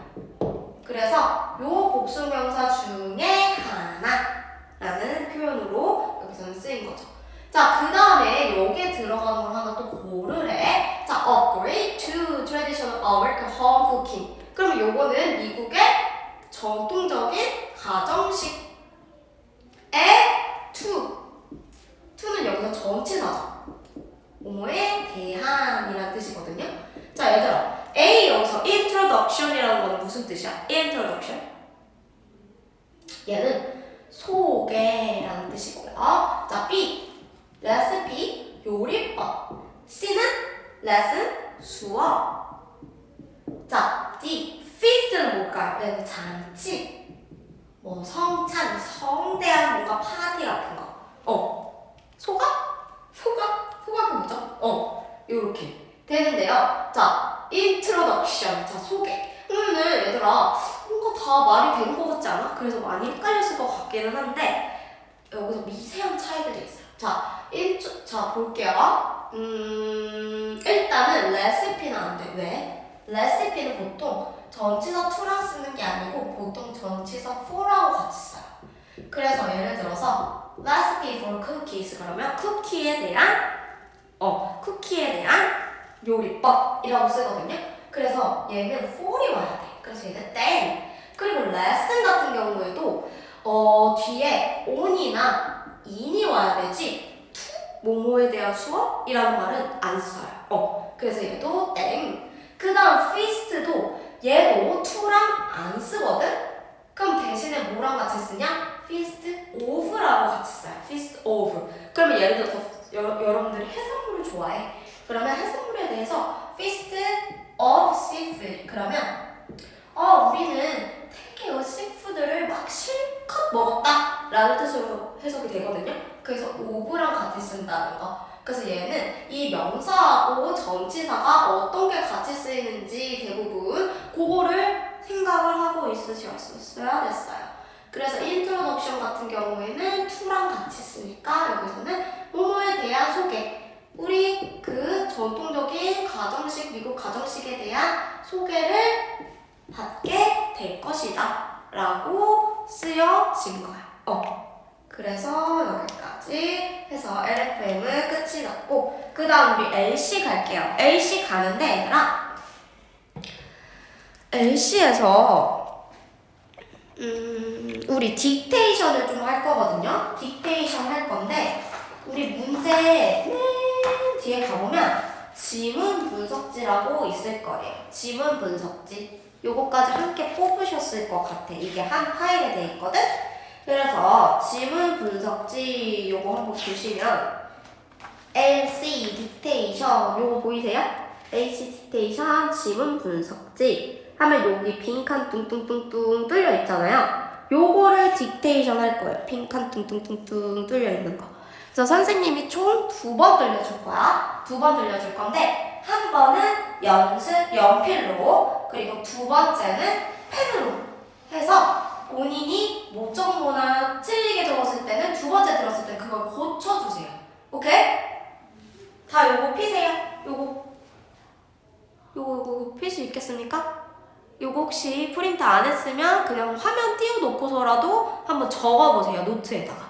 그래서 요 복수명사 중에 하나라는 표현으로 여기서는 쓰인 거죠. 자, 그 다음에 여기에 들어가는 걸 하나 또 고르래. 자, upgrade to traditional American home cooking. 그러면 요거는 미국의 전통적인 가정식 에 to는 여기서 전치사죠. 뭐뭐에 대한이라는 뜻이거든요. 자, 얘들아. A 여기서 introduction이라는 건 무슨 뜻이야? introduction. 얘는 소개라는 뜻이고요. 자, B. 레시피, 요리법. C는 레슨, 수업. 자, D. feast는 뭘까요? 얘는 잔치. 뭐 성찬, 성대한 뭔가 파티 같은 거. 소각이 뭐죠? 요렇게 되는데요. 자, introduction. 자, 소개. 그러면은 얘들아 뭔가 다 말이 되는 것 같지 않아? 그래서 많이 헷갈렸을 것 같기는 한데 여기서 미세한 차이들이 있어요. 자, 볼게요. 일단은 레시피는 안 돼. 왜? 레시피는 보통 전치사 to랑 쓰는 게 아니고 보통 전치사 for라고 같이 써요. 그래서 예를 들어서 recipe for cookies 그러면 쿠키에 대한 요리법이라고 쓰거든요. 그래서 얘는 for이 와야 돼. 그래서 얘는 then. 그리고 lesson 같은 경우에도 뒤에 on이나 in이 와야 되지 to 뭐뭐에 대한 수업이라는 말은 안 써요. 그래서 얘도 then. 그 다음 feast도 얘도 to랑 안 쓰거든? 그럼 대신에 뭐랑 같이 쓰냐? feast of라고 같이 써요. feast of. 그러면 예를 들어서 여러분들이 해산물을 좋아해. 그러면 해산물에 대해서 feast of seafood. 그러면 우리는 되게 seafood를 막 실컷 먹었다 라는 뜻으로 해석이 되거든요. 그래서 of랑 같이 쓴다는 거. 그래서 얘는 이 명사하고 전치사가 어떤 게 같이 쓰이는지 대부분 그거를 생각을 하고 있으셨어야 됐어요. 그래서 introduction 같은 경우에는 to랑 같이 쓰니까 여기서는 뭐뭐에 대한 소개. 우리 그 전통적인 가정식, 미국 가정식에 대한 소개를 받게 될 것이다 라고 쓰여진 거야. 그래서 여기까지 해서 LFM은 끝이 났고 그 다음 우리 LC 갈게요. LC 가는데 얘들아 LC에서 우리 딕테이션을 좀 할 거거든요. 딕테이션 할 건데 우리 문제 맨 뒤에 가보면 지문 분석지라고 있을 거예요. 지문 분석지. 요거까지 함께 뽑으셨을 것 같아. 이게 한 파일에 돼 있거든? 그래서 지문 분석지 요거 한번 보시면 LC 딕테이션 요거 보이세요? LC 딕테이션 지문 분석지 하면 여기 빈칸 뚱뚱뚱뚱 뚫려 있잖아요. 요거를 딕테이션 할 거예요. 빈칸 뚱뚱뚱뚱 뚫려 있는 거. 그래서 선생님이 총 2번 들려줄 거야. 2번 들려줄 건데 한 번은 연필로 그리고 2번째는 펜으로 해서 본인이 모정모나 틀리게 적었을 때는 2번째 들었을 때 그걸 고쳐주세요. 오케이? 다 요거 피세요. 요거 필 수 있겠습니까? 요거 혹시 프린트 안 했으면 그냥 화면 띄워놓고서라도 한번 적어보세요. 노트에다가.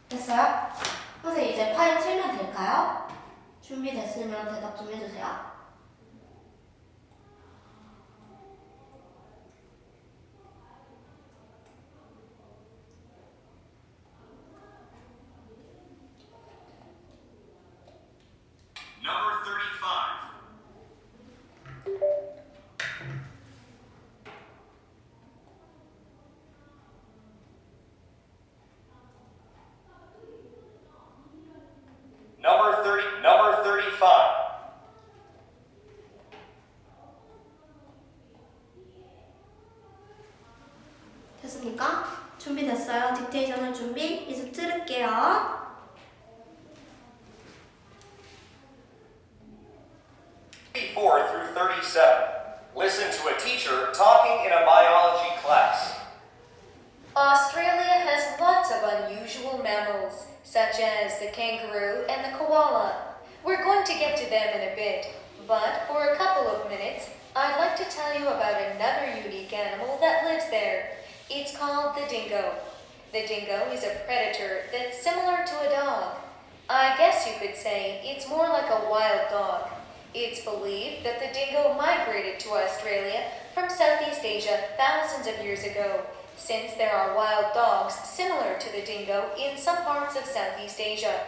됐어요? 선생님 이제 파일 틀면 될까요? 준비됐으면 대답 좀 해주세요. Number 35. Number 35. 됐습니까? 준비됐어요? 딕테이션을 준비? 이제 들을게요. 34 through 37. Listen to a teacher talking in a biology class. Australia has lots of unusual mammals, such as the kangaroo and the koala. We're going to get to them in a bit, but for a couple of minutes, I'd like to tell you about another unique animal that lives there. It's called the dingo. The dingo is a predator that's similar to a dog. I guess you could say it's more like a wild dog. It's believed that the dingo migrated to Australia from Southeast Asia thousands of years ago. since there are wild dogs similar to the dingo in some parts of Southeast Asia.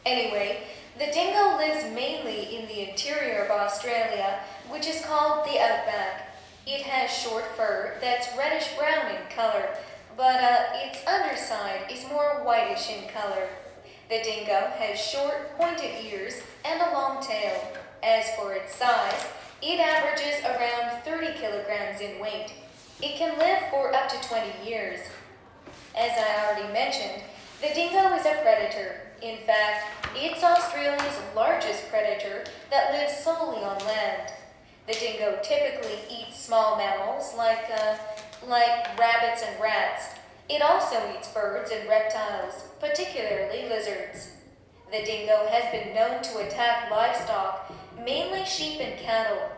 Anyway, the dingo lives mainly in the interior of Australia, which is called the outback. It has short fur that's reddish-brown in color, but its underside is more whitish in color. The dingo has short, pointed ears and a long tail. As for its size, it averages around 30 kilograms in weight. It can live for up to 20 years. As I already mentioned, the dingo is a predator. In fact, it's Australia's largest predator that lives solely on land. The dingo typically eats small mammals like rabbits and rats. It also eats birds and reptiles, particularly lizards. The dingo has been known to attack livestock, mainly sheep and cattle.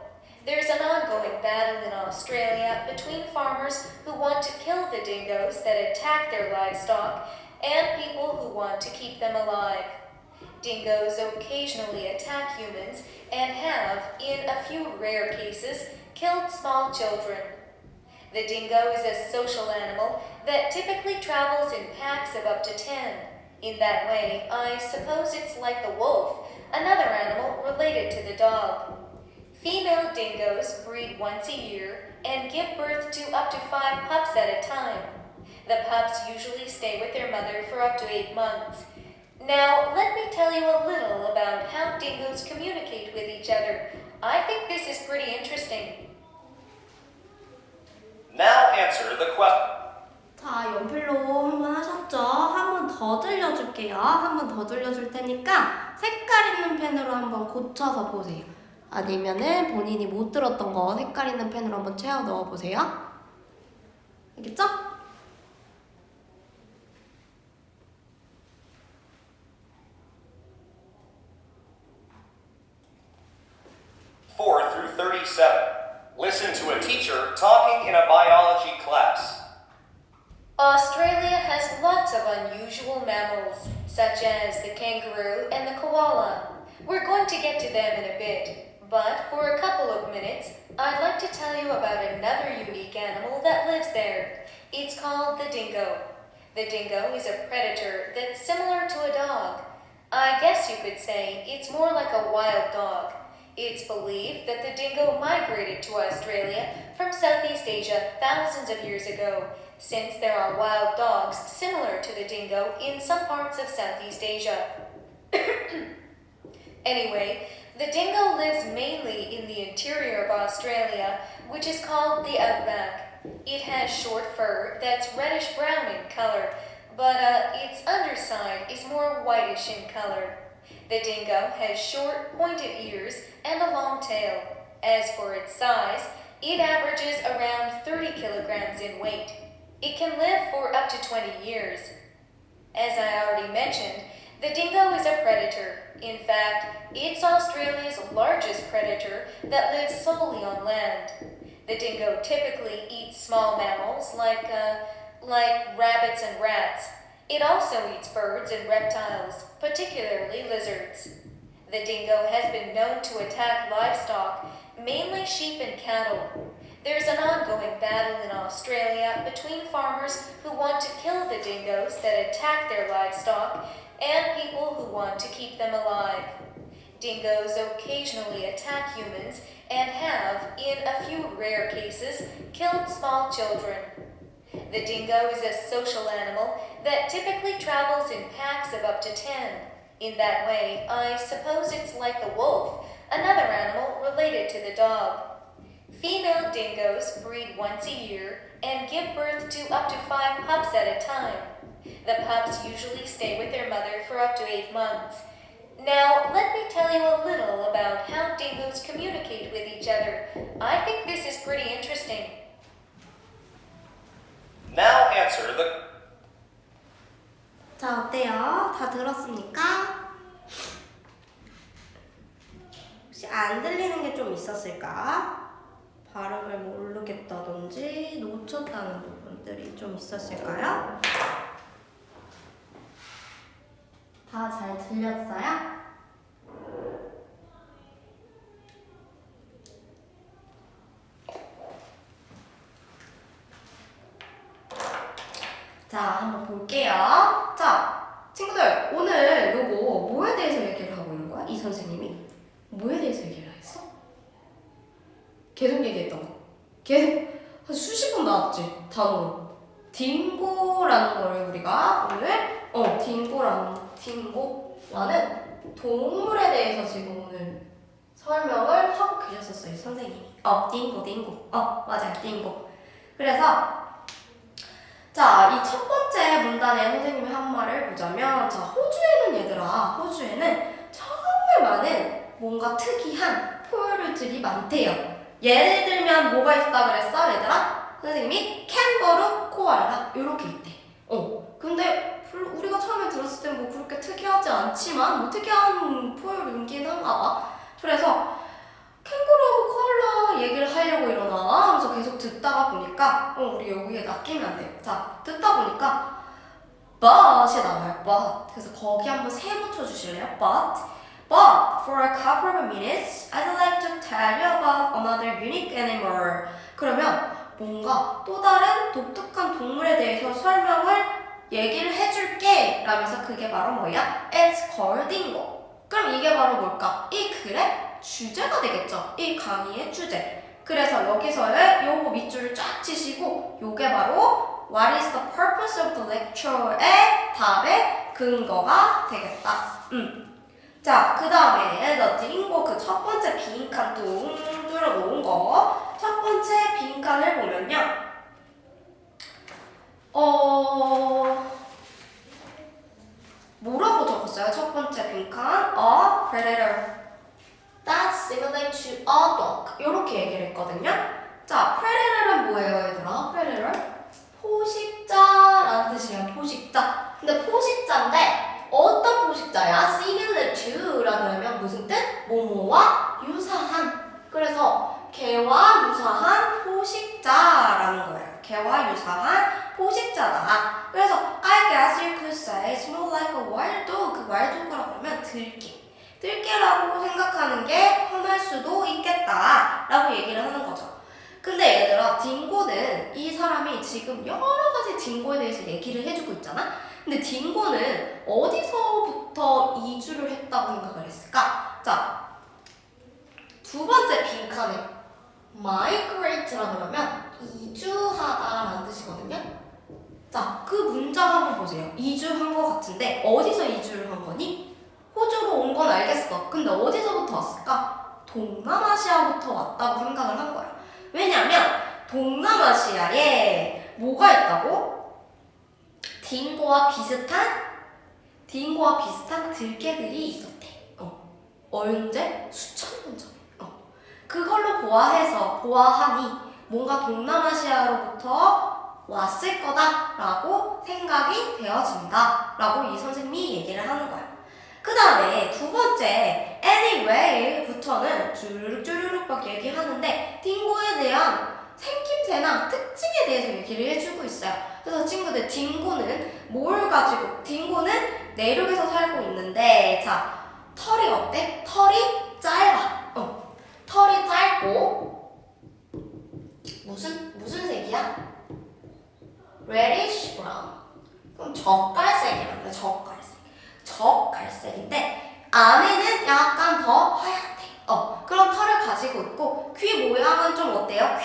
There's an ongoing battle in Australia between farmers who want to kill the dingoes that attack their livestock and people who want to keep them alive. Dingoes occasionally attack humans and have, in a few rare cases, killed small children. The dingo is a social animal that typically travels in packs of up to 10. In that way, I suppose it's like the wolf, another animal related to the dog. Female dingoes breed once a year and give birth to up to 5 pups at a time. The pups usually stay with their mother for up to 8 months. Now, let me tell you a little about how dingoes communicate with each other. I think this is pretty interesting. Now answer the question. 자, 연필로 한번 하셨죠? 한 번 더 들려줄게요. 한 번 더 들려줄 테니까 색깔 있는 펜으로 한번 고쳐서 보세요. 아니면은 본인이 못 들었던 거 색깔 있는 펜으로 한번 채워 넣어 보세요. 알겠죠? 4 through 37. Listen to a teacher talking in a biology class. Australia has lots of unusual mammals, such as the kangaroo and the koala. We're going to get to them in a bit, but for a couple of minutes, I'd like to tell you about another unique animal that lives there. It's called the dingo. The dingo is a predator that's similar to a dog. I guess you could say it's more like a wild dog. It's believed that the dingo migrated to Australia from Southeast Asia thousands of years ago, since there are wild dogs similar to the dingo in some parts of Southeast Asia. Anyway, the dingo lives mainly in the interior of Australia, which is called the outback. It has short fur that's reddish-brown in color, but its underside is more whitish in color. The dingo has short, pointed ears and a long tail. As for its size, it averages around 30 kilograms in weight. It can live for up to 20 years. As I already mentioned, the dingo is a predator. In fact, it's Australia's largest predator that lives solely on land. The dingo typically eats small mammals like rabbits and rats. It also eats birds and reptiles, particularly lizards. The dingo has been known to attack livestock, mainly sheep and cattle. There's an ongoing battle in Australia between farmers who want to kill the dingoes that attack their livestock and people who want to keep them alive. Dingoes occasionally attack humans and have, in a few rare cases, killed small children. The dingo is a social animal that typically travels in packs of up to 10. In that way, I suppose it's like the wolf, another animal related to the dog. Female dingoes breed once a year and give birth to up to 5 pups at a time. The pups usually stay with their mother for up to 8 months. Now, let me tell you a little about how dingoes communicate with each other. I think this is pretty interesting. Now answer the 자, 어때요? 다 들었습니까? 혹시 안 들리는 게 좀 있었을까? 발음을 모르겠다든지 놓쳤다는 부분들이 좀 있었을까요? 다 잘 들렸어요? 자, 한번 볼게요. 자, 친구들, 오늘 요거 뭐에 대해서 얘기를 하고 있는 거야? 이 선생님이? 뭐에 대해서 얘기를 했어? 계속 얘기했던 거. 계속 한 수십 번 나왔지, 단어로. 딩고라는 거를 우리가 오늘, 딩고라는 동물에 대해서 지금 오늘 설명을 하고 계셨었어요, 선생님이. 딩고. 맞아요, 딩고. 그래서 자, 이 첫 번째 문단에 선생님이 한 말을 보자면, 자, 호주에는 정말 많은 뭔가 특이한 포유류들이 많대요. 예를 들면 뭐가 있다 그랬어, 얘들아? 선생님이 캥거루, 코알라 이렇게 있대. 근데 우리가 처음에 들었을 땐 뭐 그렇게 특이하지 않지만 뭐 특이한 포유류이긴 한가 봐. 그래서 캥거루하고 코알라 얘기를 하려고 일어나 하면서 계속 듣다가 보니까 우리 여기에 낚이면 안 돼요. 자, 듣다 보니까 but이 나와요. but. 그래서 거기 한번 세모 쳐주실래요? But for a couple of minutes, I'd like to tell you about another unique animal. 그러면 뭔가 또 다른 독특한 동물에 대해서 얘기를 해줄게 라면서 그게 바로 뭐야? It's called dingo. 그럼 이게 바로 뭘까? 이 글의 주제가 되겠죠. 이 강의의 주제. 그래서 여기서의 요거 밑줄을 쫙 치시고 요게 바로 What is the purpose of the lecture의 답의 근거가 되겠다. 자, 그 다음에 the dingo 그 첫 번째 빈칸 뚱 뚫어 놓은 거. 첫 번째 빈칸을 보면요. 뭐라고 적었어요? 첫 번째 빈칸 a predator that's similar to a dog 이렇게 얘기를 했거든요. 자, predator은 뭐예요, 얘들아? predator? 포식자라는 뜻이에요. 포식자. 근데 포식자인데 어떤 포식자야? similar to라 그러면 무슨 뜻? 뭐뭐와 유사한. 그래서 개와 유사한 포식자라는 거예요. 개와 유사한 포식자다. 그래서 I guess you could say it's more like a wild dog. 그 wild dog라고 하면 들개라고 생각하는 게 편할 수도 있겠다 라고 얘기를 하는 거죠. 근데 얘들아, 딩고는 이 사람이 지금 여러 가지 딩고에 대해서 얘기를 해주고 있잖아. 근데 딩고는 어디서부터 이주를 했다고 생각을 했을까? 자, 두 번째 빈칸에 migrate라 그러면 이주하다라는 뜻이거든요. 자, 그 문장 한번 보세요. 이주한 것 같은데 어디서 이주를 한 거니? 호주로 온 건 알겠어. 근데 어디서부터 왔을까? 동남아시아부터 왔다고 생각을 한 거야. 왜냐면 동남아시아에 뭐가 있다고? 딩고와 비슷한 들개들이 있었대. 언제? 수천 년 전에. 그걸로 보아하니 뭔가 동남아시아로부터 왔을 거다라고 생각이 되어진다 라고 이 선생님이 얘기를 하는 거야. 그 다음에 두 번째 anyway부터는 쭈르륵 막 얘기하는데 딩고에 대한 생김새나 특징에 대해서 얘기를 해주고 있어요. 그래서 친구들 딩고는 내륙에서 살고 있는데 자, 털이 어때? 털이 짧아. 털이 짧고 무슨 색이야? reddish brown. 그럼 젓갈색이란다. 젓갈색인데 안에는 약간 더 하얗대. 그런 털을 가지고 있고 귀 모양은 좀 어때요?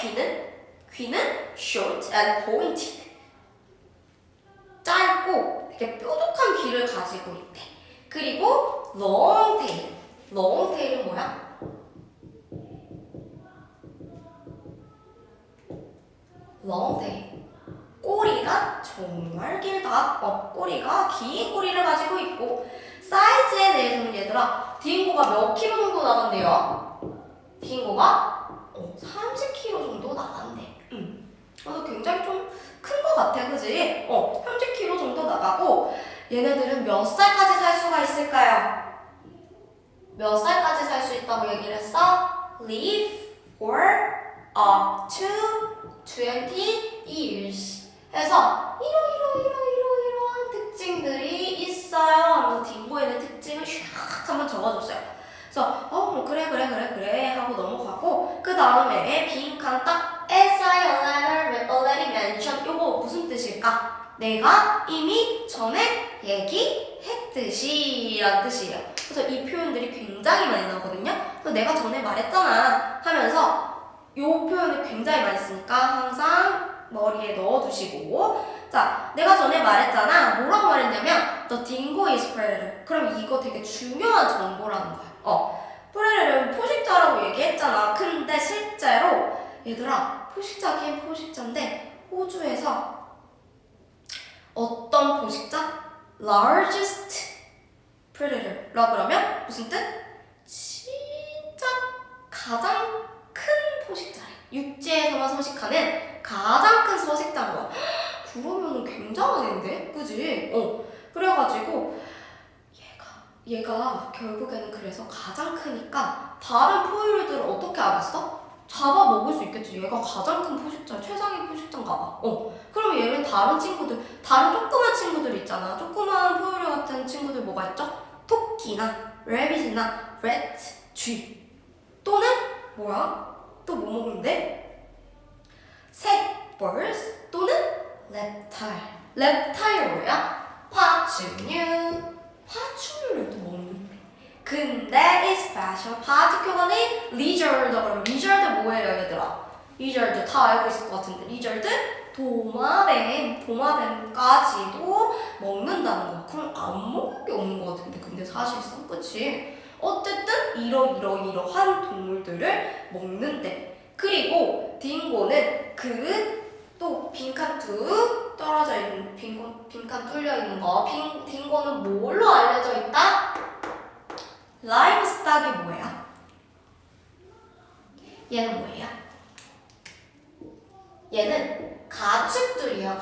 귀는 short and pointed. 짧고 되게 뾰족한 귀를 가지고 있대. 그리고 long tail. long tail은 뭐야? long tail. 꼬리가 정말 길다. 꼬리가 긴 꼬리를 가지고 있고 사이즈에 대해서는 얘들아 딩고가 몇 킬로 정도 나간대요? 딩고가 30kg 정도 나간대. 그래서 굉장히 좀 큰 것 같아, 그지? 30kg 정도 나가고 얘네들은 몇 살까지 살 수가 있을까요? 몇 살까지 살 수 있다고 얘기를 했어? Live for up to 20 years. 그래서 이러한 특징들이 있어요 하면서 딩고에는 특징을 샥 한번 적어줬어요. 그래서 뭐 그래 하고 넘어가고 그 다음에 빈칸 딱 as I already mentioned 요거 무슨 뜻일까? 내가 이미 전에 얘기했듯이 라는 뜻이에요. 그래서 이 표현들이 굉장히 많이 나오거든요. 그래서 내가 전에 말했잖아 하면서 이 표현을 굉장히 많이 쓰니까 항상 머리에 넣어두시고, 자, 내가 전에 말했잖아. 뭐라고 말했냐면 The dingo is predator. 그럼 이거 되게 중요한 정보라는 거야. predator는 포식자라고 얘기했잖아. 근데 실제로 얘들아, 포식자긴 포식자인데 호주에서 어떤 포식자? largest predator라 그러면 무슨 뜻? 진짜 가장 큰 포식자래. 육지에서만 서식하는 가장 큰 서식자인 거야. 그러면은 굉장한데, 그지? 그래가지고 얘가 결국에는 그래서 가장 크니까 다른 포유류들을 어떻게 하겠어? 잡아먹을 수 있겠지. 얘가 가장 큰 포식자, 최상위 포식자인가 봐. 그럼 얘는 다른 친구들, 다른 조그만 친구들 있잖아. 조그만 포유류 같은 친구들 뭐가 있죠? 토끼나 레빗이나 래트, 쥐. 또는 뭐야? 또 뭐 먹는데? 새, birds 또는 reptile. reptile 뭐야? 파충류. 파충류를 또 먹는데. 근데 이 special particularly lizard. 그러면 lizard 뭐예요 얘들아? lizard 다 알고 있을 것 같은데 lizard 도마뱀까지도 먹는다는 거야. 그럼 안 먹는 게 없는 것 같은데 근데 사실상 그치? 어쨌든 이러한 동물들을 먹는데, 그리고 딩고는 그 또 빈칸 뚝 떨어져 있는 빈칸 뚫려 있는 거 딩고는 뭘로 알려져 있다? 라이브스탁이 뭐예요? 얘는 뭐예요? 얘는 가축들이에요.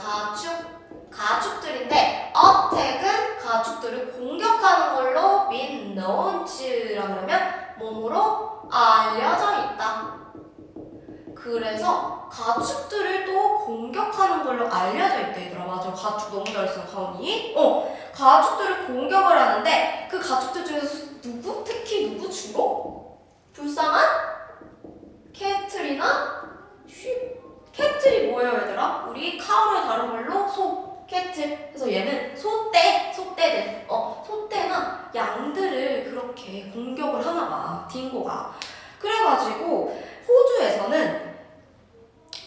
가축들인데 어택은 가축들을 공격하는 걸로 been known to라 그러면 몸으로 알려져 있다. 그래서 가축들을 또 공격하는 걸로 알려져 있다 얘들아. 맞아, 가축 너무 잘했어 가은이. 가축들을 공격을 하는데 그 가축들 중에서 누구? 특히 누구? 주로? 불쌍한? 캐틀이나 쉬. 캐틀이 뭐예요 얘들아? 우리 카우를 다른 말로 소, 캐틀. 그래서 얘는 소떼들. 소떼나 양들을 그렇게 공격을 하나 봐 딩고가. 그래가지고 호주에서는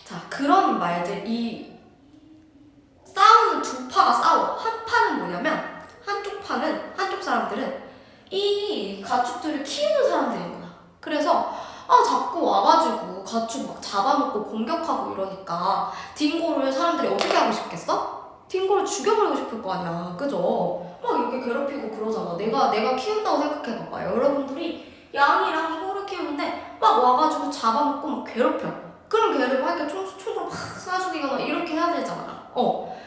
자, 그런 말들, 이 싸우는 두 파가 싸워. 한 파는 뭐냐면 한쪽 사람들은 이 가축들을 키우는 사람들인 거야. 그래서 자꾸 와가지고 가축 막 잡아먹고 공격하고 이러니까 딩고를 사람들이 어떻게 하고 싶겠어? 딩고를 죽여버리고 싶을 거 아니야. 그죠? 막 이렇게 괴롭히고 그러잖아. 내가 키운다고 생각해봐봐. 여러분들이 양이랑 소를 키우는데 막 와가지고 잡아먹고 막 괴롭혀. 그럼 걔를 막 이렇게 총으로 막 쏴죽이거나 이렇게 해야 되잖아.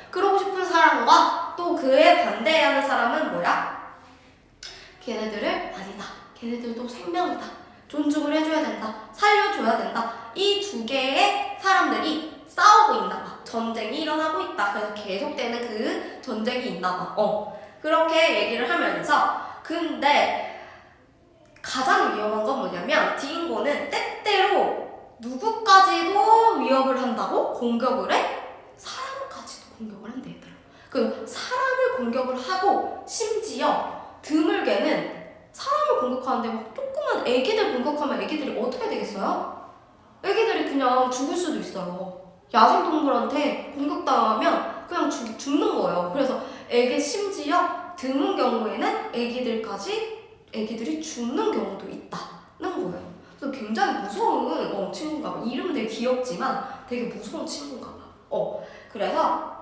그러고 싶은 사람과 또 그에 반대하는 사람은 뭐야? 걔네들을 아니다. 걔네들도 생명이다. 존중을 해줘야 된다. 살려줘야 된다. 이 두 개의 사람들이 싸우고 있나 봐. 전쟁이 일어나고 있다. 그래서 계속되는 그 전쟁이 있나 봐. 그렇게 얘기를 하면서 근데 가장 위험한 건 뭐냐면 딩고는 때때로 누구까지도 위협을 한다고? 공격을 해? 사람까지도 공격을 한대 얘들아. 그 사람을 공격을 하고 심지어 드물게는 사람을 공격하는데 막 조그만 애기들 공격하면 애기들이 어떻게 되겠어요? 애기들이 그냥 죽을 수도 있어요. 야생동물한테 공격당하면 그냥 죽는 거예요. 그래서 심지어 드문 경우에는 애기들이 죽는 경우도 있다는 거예요. 그래서 굉장히 무서운 친구인가 봐. 이름 되게 귀엽지만 되게 무서운 친구인가 봐. 그래서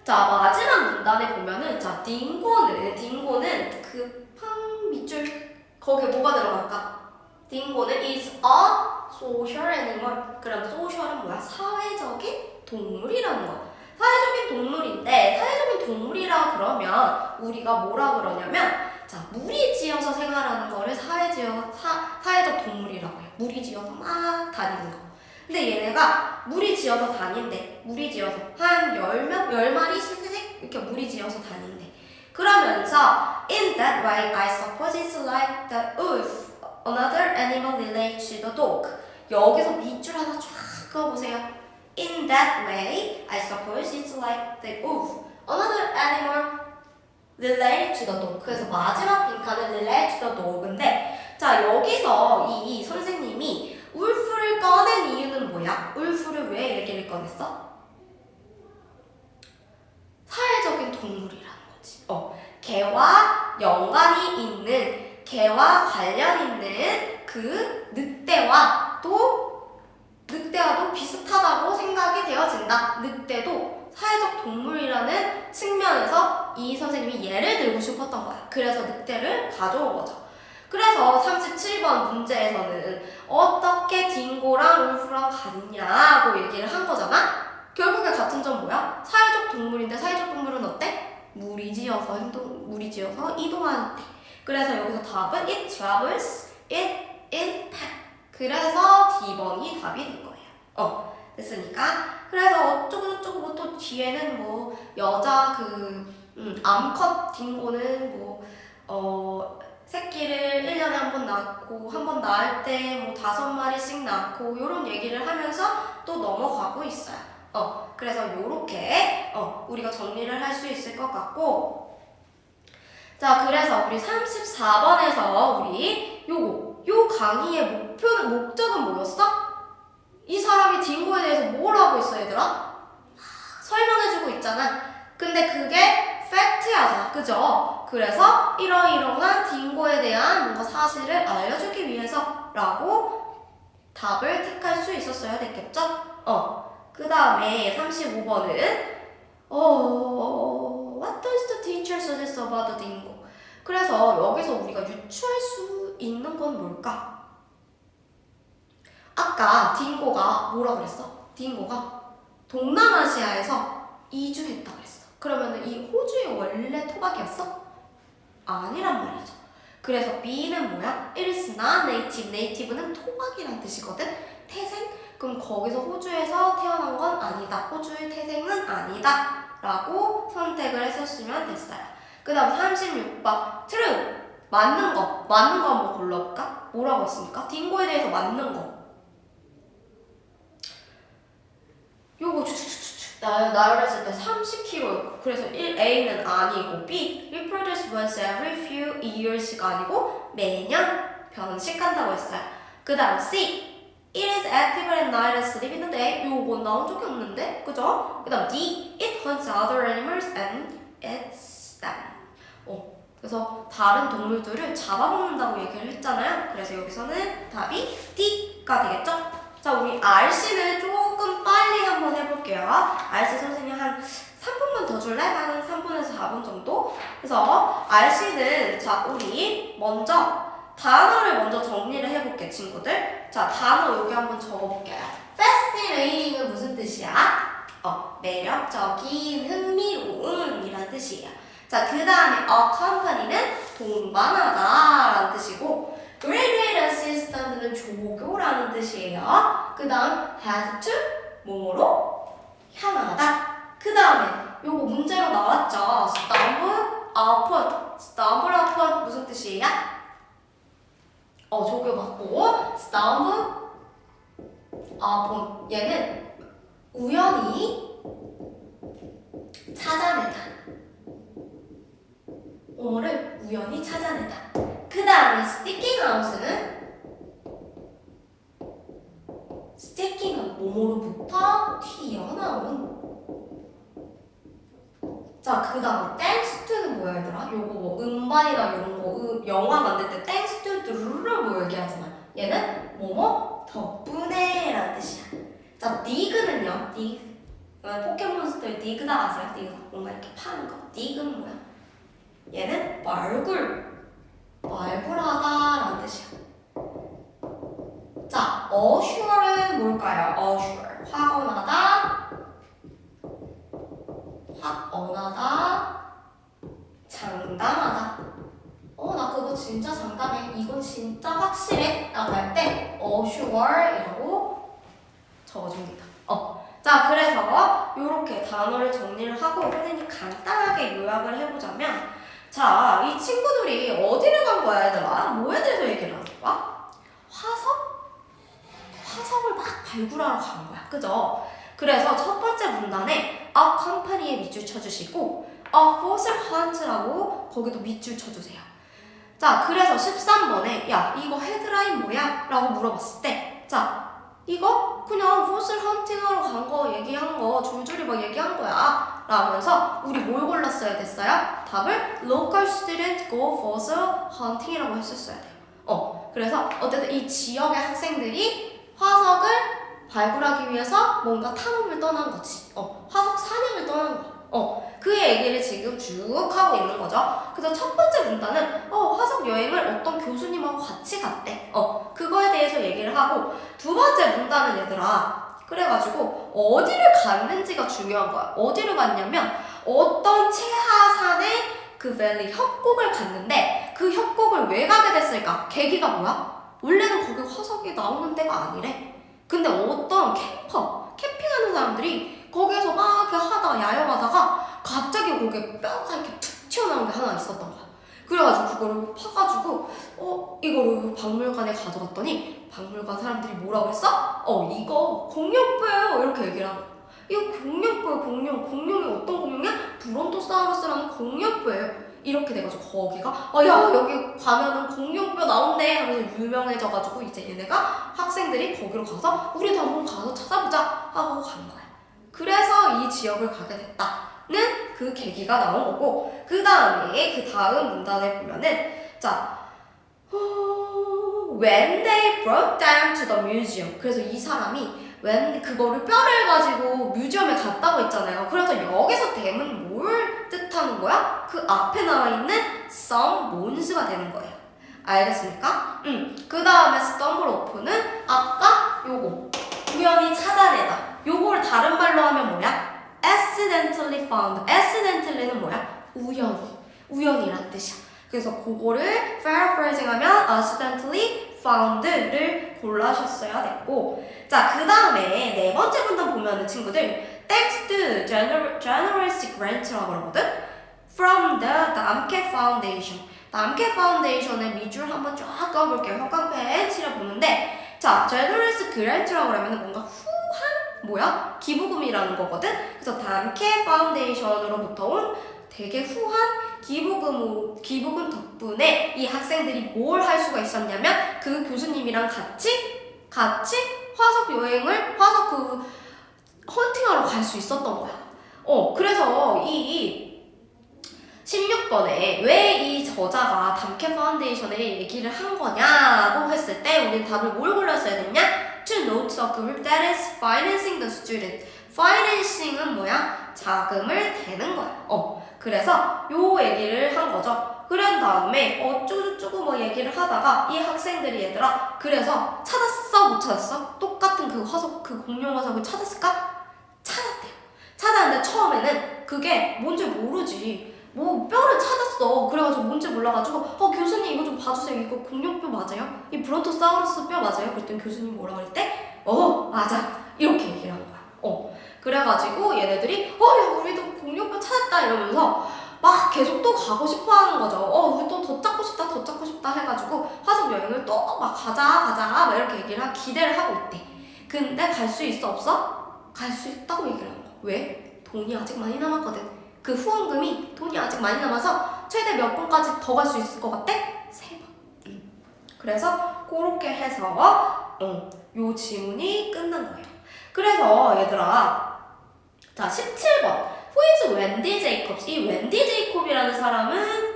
자 마지막 문단에 보면은 자 딩고는 그 팡 밑줄 거기에 뭐가 들어갈까? 딩고는 is a social animal. 그럼 social은 뭐야? 사회적인 동물이라는 거야. 사회적인 동물인데 사회적인 동물이라 그러면 우리가 뭐라 그러냐면 자 무리지어서 생활하는 거를 사회적 동물이라고 해요. 무리지어서 막 다니는 거. 근데 얘네가 무리지어서 다닌대. 무리지어서 한 10마리 씩 이렇게 무리지어서 다닌대. 그러면서 in that way I suppose it's like the wolf. Another animal relates to the dog. 여기서 밑줄 하나 쫙 그어보세요. In that way, I suppose it's like the wolf. Another animal related to the dog. 그래서 마지막 빈칸은 related to the dog인데 자 여기서 이 선생님이 울프를 꺼낸 이유는 뭐야? 울프를 왜 얘기를 꺼냈어? 사회적인 동물이라는 거지. 개와 연관이 있는 개와 관련 있는 그 늑대와도 비슷하다고 생각이 되어진다. 늑대도 사회적 동물이라는 측면에서 이 선생님이 예를 들고 싶었던 거야. 그래서 늑대를 가져온 거죠. 그래서 37번 문제에서는 어떻게 딩고랑 울프랑 같냐고 얘기를 한 거잖아. 결국에 같은 점 뭐야? 사회적 동물인데 사회적 동물은 어때? 무리지어서 이동하는데. 그래서 여기서 답은 it travels, it in pack. 그래서 D번이 답이 된 거예요. 됐으니까. 그래서 어쩌고 또 뒤에는 뭐 여자 암컷 딩고는 새끼를 1년에 한 번 낳고 한 번 낳을 때 뭐 5마리씩 낳고 요런 얘기를 하면서 또 넘어가고 있어요. 그래서 요렇게 우리가 정리를 할 수 있을 것 같고 자 그래서 우리 34번에서 우리 요 강의의 목적은 뭐였어? 이 사람이 딩고에 대해서 뭘 하고 있어 얘들아? 설명해주고 있잖아. 근데 그게 팩트야, 그죠? 그래서 이러이러한 딩고에 대한 뭔가 사실을 알려주기 위해서라고 답을 택할 수 있었어야 됐겠죠? 그 다음에 35번은 What does the teacher suggest about the dingo? 그래서 여기서 우리가 유추할 수 있는 건 뭘까? 아까 딩고가 뭐라 그랬어? 딩고가 동남아시아에서 이주했다 그랬어. 그러면은 이 호주의 원래 토박이었어? 아니란 말이죠. 그래서 B는 뭐야? It is not native. native는 토박이란 뜻이거든. 태생? 그럼 거기서 호주에서 태어난 건 아니다. 호주의 태생은 아니다. 라고 선택을 했었으면 됐어요. 그 다음 36번 true. 맞는 거 한번 골라볼까? 뭐라고 했습니까? 딩고에 대해서 맞는 거. 요거 나열했을 때 30kg였고 그래서 A는 아니고 B reproduce once every few years가 아니고 매년 변식한다고 했어요. 그 다음 C it is active at night and sleep in the day. 요거 나온 적이 없는데 그죠? 그 다음 D it hunts other animals and eats them. 그래서 다른 동물들을 잡아먹는다고 얘기를 했잖아요. 그래서 여기서는 답이 D가 되겠죠? 자, 우리 RC는 조금 빨리 한번 해볼게요. RC 선생님 한 3분만 더 줄래? 한 3분에서 4분 정도? 그래서 RC는 자, 우리 먼저 단어를 먼저 정리를 해볼게, 친구들. 자, 단어 여기 한번 적어볼게요. Fascinating은 무슨 뜻이야? 매력적인, 흥미로운 이란 뜻이에요. 자, 그 다음에 accompany는 동반하다 라는 뜻이고 graduate assistant는 조교라는 뜻이에요. 그 다음 head to 뭐로? 향하다. 그 다음에 요거 문제로 나왔죠. stumble upon 무슨 뜻이에요? 조교 받고 stumble upon 얘는 우연히 찾아내다. 오모를 우연히 찾아내다. 그 다음에 sticking out은 뭐뭐로부터 튀어나온. 자, 그 다음에 thanks to는 뭐야 얘들아? 요거 뭐 음반이나 이런 거 영화 만들 때 thanks to 드루를 뭐 얘기하잖아. 얘는 뭐뭐 덕분에 라는 뜻이야. 자, dig는요. dig 포켓몬스터의 dig다 아세요? dig 뭔가 이렇게 파는 거. dig은 뭐야? 얘는 말굴하다라는 뜻이야. 자, assure은 뭘까요? assure 확언하다, 장담하다. 나 그거 진짜 장담해. 이건 진짜 확실해. 라고 할 때 assure이라고 적어줍니다. 자, 그래서 이렇게 단어를 정리를 하고 선생님이 간단하게 요약을 해보자면 자, 이 친구들이 어디를 간 거야, 얘들아? 뭐에 대해서 얘기를 하는 거야? 화석을 막 발굴하러 간 거야. 그죠? 그래서 첫 번째 문단에 a company에 밑줄 쳐주시고 a fossil hunt라고 거기도 밑줄 쳐주세요. 자, 그래서 13번에 야, 이거 헤드라인 뭐야? 라고 물어봤을 때 자, 이거 그냥 fossil hunting하러 간 거 얘기한 거 줄줄이 막 얘기한 거야 라면서 우리 뭘 골랐어야 됐어요? 답을 local students go fossil hunting이라고 했었어야 돼요. 그래서 어쨌든 이 지역의 학생들이 화석을 발굴하기 위해서 뭔가 탐험을 떠난 거지. 화석 사냥을 떠난 거야. 그 얘기를 지금 쭉 하고 있는 거죠. 그래서 첫 번째 문단은 화석 여행을 어떤 교수님하고 같이 갔대. 그거에 대해서 얘기를 하고 두 번째 문단은 얘들아 그래가지고 어디를 갔는지가 중요한 거야. 어디를 갔냐면 어떤 최하산의 그 밸리 협곡을 갔는데 그 협곡을 왜 가게 됐을까? 계기가 뭐야? 원래는 거기 화석이 나오는 데가 아니래. 근데 어떤 캠핑하는 사람들이 거기에서 막 이렇게 하다가 야영하다가 갑자기 거기에 뼈가 이렇게 툭 튀어나온 게 하나 있었던 거야. 그래가지고 그거를 파가지고 이거를 박물관에 가져갔더니 박물관 사람들이 뭐라고 했어? 이거 공룡뼈예요 이렇게 얘기를 하는 거야. 이거 공룡뼈예요. 공룡이 어떤 공룡이야? 브론토사우루스라는 공룡뼈예요. 이렇게 돼가지고 거기가 야 여기 가면은 공룡뼈 나온대 하면서 유명해져가지고 이제 얘네가 학생들이 거기로 가서 우리도 한번 가서 찾아보자 하고 간 거야. 그래서 이 지역을 가게 됐다는 그 계기가 나온 거고 그 다음에 그 다음 문단에 보면은 자 when they brought them to the museum 그래서 이 사람이 when 그거를 뼈를 가지고 뮤지엄에 갔다고 했잖아요. 그래서 여기서 them은 뭘 뜻하는 거야? 그 앞에 나와 있는 some bones가 되는 거예요. 알겠습니까? 그 다음에 stumble up는 아까 요거 우연히 찾아내다 요걸 다른 말로 하면 뭐야? accidentally found accidentally는 뭐야? 우연이란 뜻이야. 그래서 그거를 paraphrasing 하면 accidentally found를 골라주셨어야 됐고 자, 그 다음에 네 번째 문단 보면은 친구들 thanks to generous grant라고 그러거든? from the 남캐 foundation 남캐 파운데이션의 밑줄 한번 쫙 그어볼게요. 형광펜 칠해보는데 자, generous grant라고 그러면 뭔가 후한 뭐야? 기부금이라는 거거든? 그래서 남캐 파운데이션으로부터 온 되게 후한 기부금 덕분에 이 학생들이 뭘 할 수가 있었냐면 그 교수님이랑 같이 화석 헌팅하러 갈 수 있었던 거야. 그래서 이 16번에 왜 이 저자가 담캐 파운데이션에 얘기를 한 거냐고 했을 때 우리는 답을 뭘 골랐어야 됐냐? To note a group that is financing the student. financing은 뭐야? 자금을 대는 거야. 그래서 요 얘기를 한 거죠. 그런 다음에 어쩌고저쩌고 뭐 얘기를 하다가 이 학생들이 얘들아 그래서 찾았어? 못 찾았어? 똑같은 그 화석 그 공룡 화석을 찾았을까? 찾았대요. 찾았는데 처음에는 그게 뭔지 모르지. 뭐 뼈를 찾았어. 그래가지고 뭔지 몰라가지고 교수님 이거 좀 봐주세요. 이거 공룡뼈 맞아요? 이 브론토사우루스 뼈 맞아요? 그랬더니 교수님 뭐라 그랬대? 맞아. 이렇게 얘기를 한 거야. 그래가지고 얘네들이 야 우리도 공룡뼈 찾았다 이러면서 막 계속 또 가고 싶어 하는 거죠. 우리 또 더 찾고 싶다 해가지고 화석 여행을 또 막 가자 막 이렇게 얘기를 기대를 하고 있대. 근데 갈 수 있어 없어? 갈 수 있다고 얘기를 한 거야. 왜? 돈이 아직 많이 남았거든. 그 후원금이 돈이 아직 많이 남아서 최대 몇 번까지 더 갈 수 있을 것 같대? 3번. 그래서 그렇게 해서 요 지문이 끝난 거예요. 그래서 얘들아 자 17번 Who is Wendy Jacobs? 이 웬디 제이콥이라는 사람은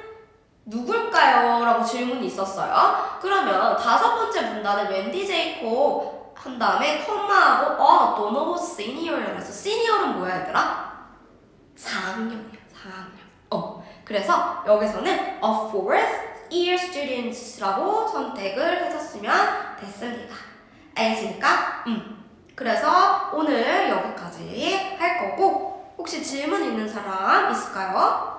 누굴까요? 라고 질문이 있었어요. 그러면 다섯 번째 문단은 웬디 제이콥 한 다음에 컴마하고 도노 시니어라고 해서 시니어는 뭐야 얘들아? 4학년이야. 4학년. 그래서 여기서는 a fourth year students라고 선택을 해줬으면 됐습니다. 알겠습니까? 그래서 오늘 여기까지 할 거고 혹시 질문 있는 사람 있을까요?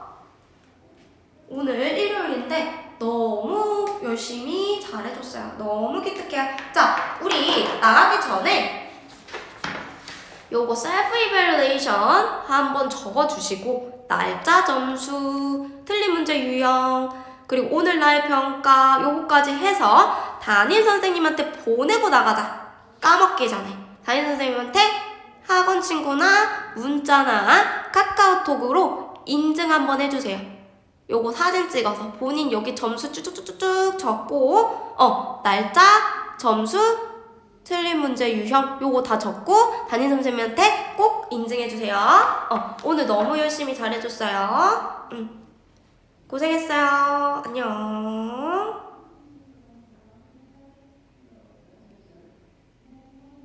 오늘 일요일인데 너무 열심히 잘해줬어요. 너무 기특해요. 자, 우리 나가기 전에 요거 셀프 이밸루에이션 한번 적어주시고 날짜 점수, 틀린 문제 유형, 그리고 오늘 날 평가 요거까지 해서 담임 선생님한테 보내고 나가자. 까먹기 전에 담임 선생님한테 학원 친구나 문자나 카카오톡으로 인증 한번 해주세요. 요거 사진 찍어서 본인 여기 점수 쭉쭉쭉쭉 적고 날짜, 점수, 틀린 문제 유형 요거 다 적고 담임선생님한테 꼭 인증해주세요. 오늘 너무 열심히 잘해줬어요. 고생했어요. 안녕.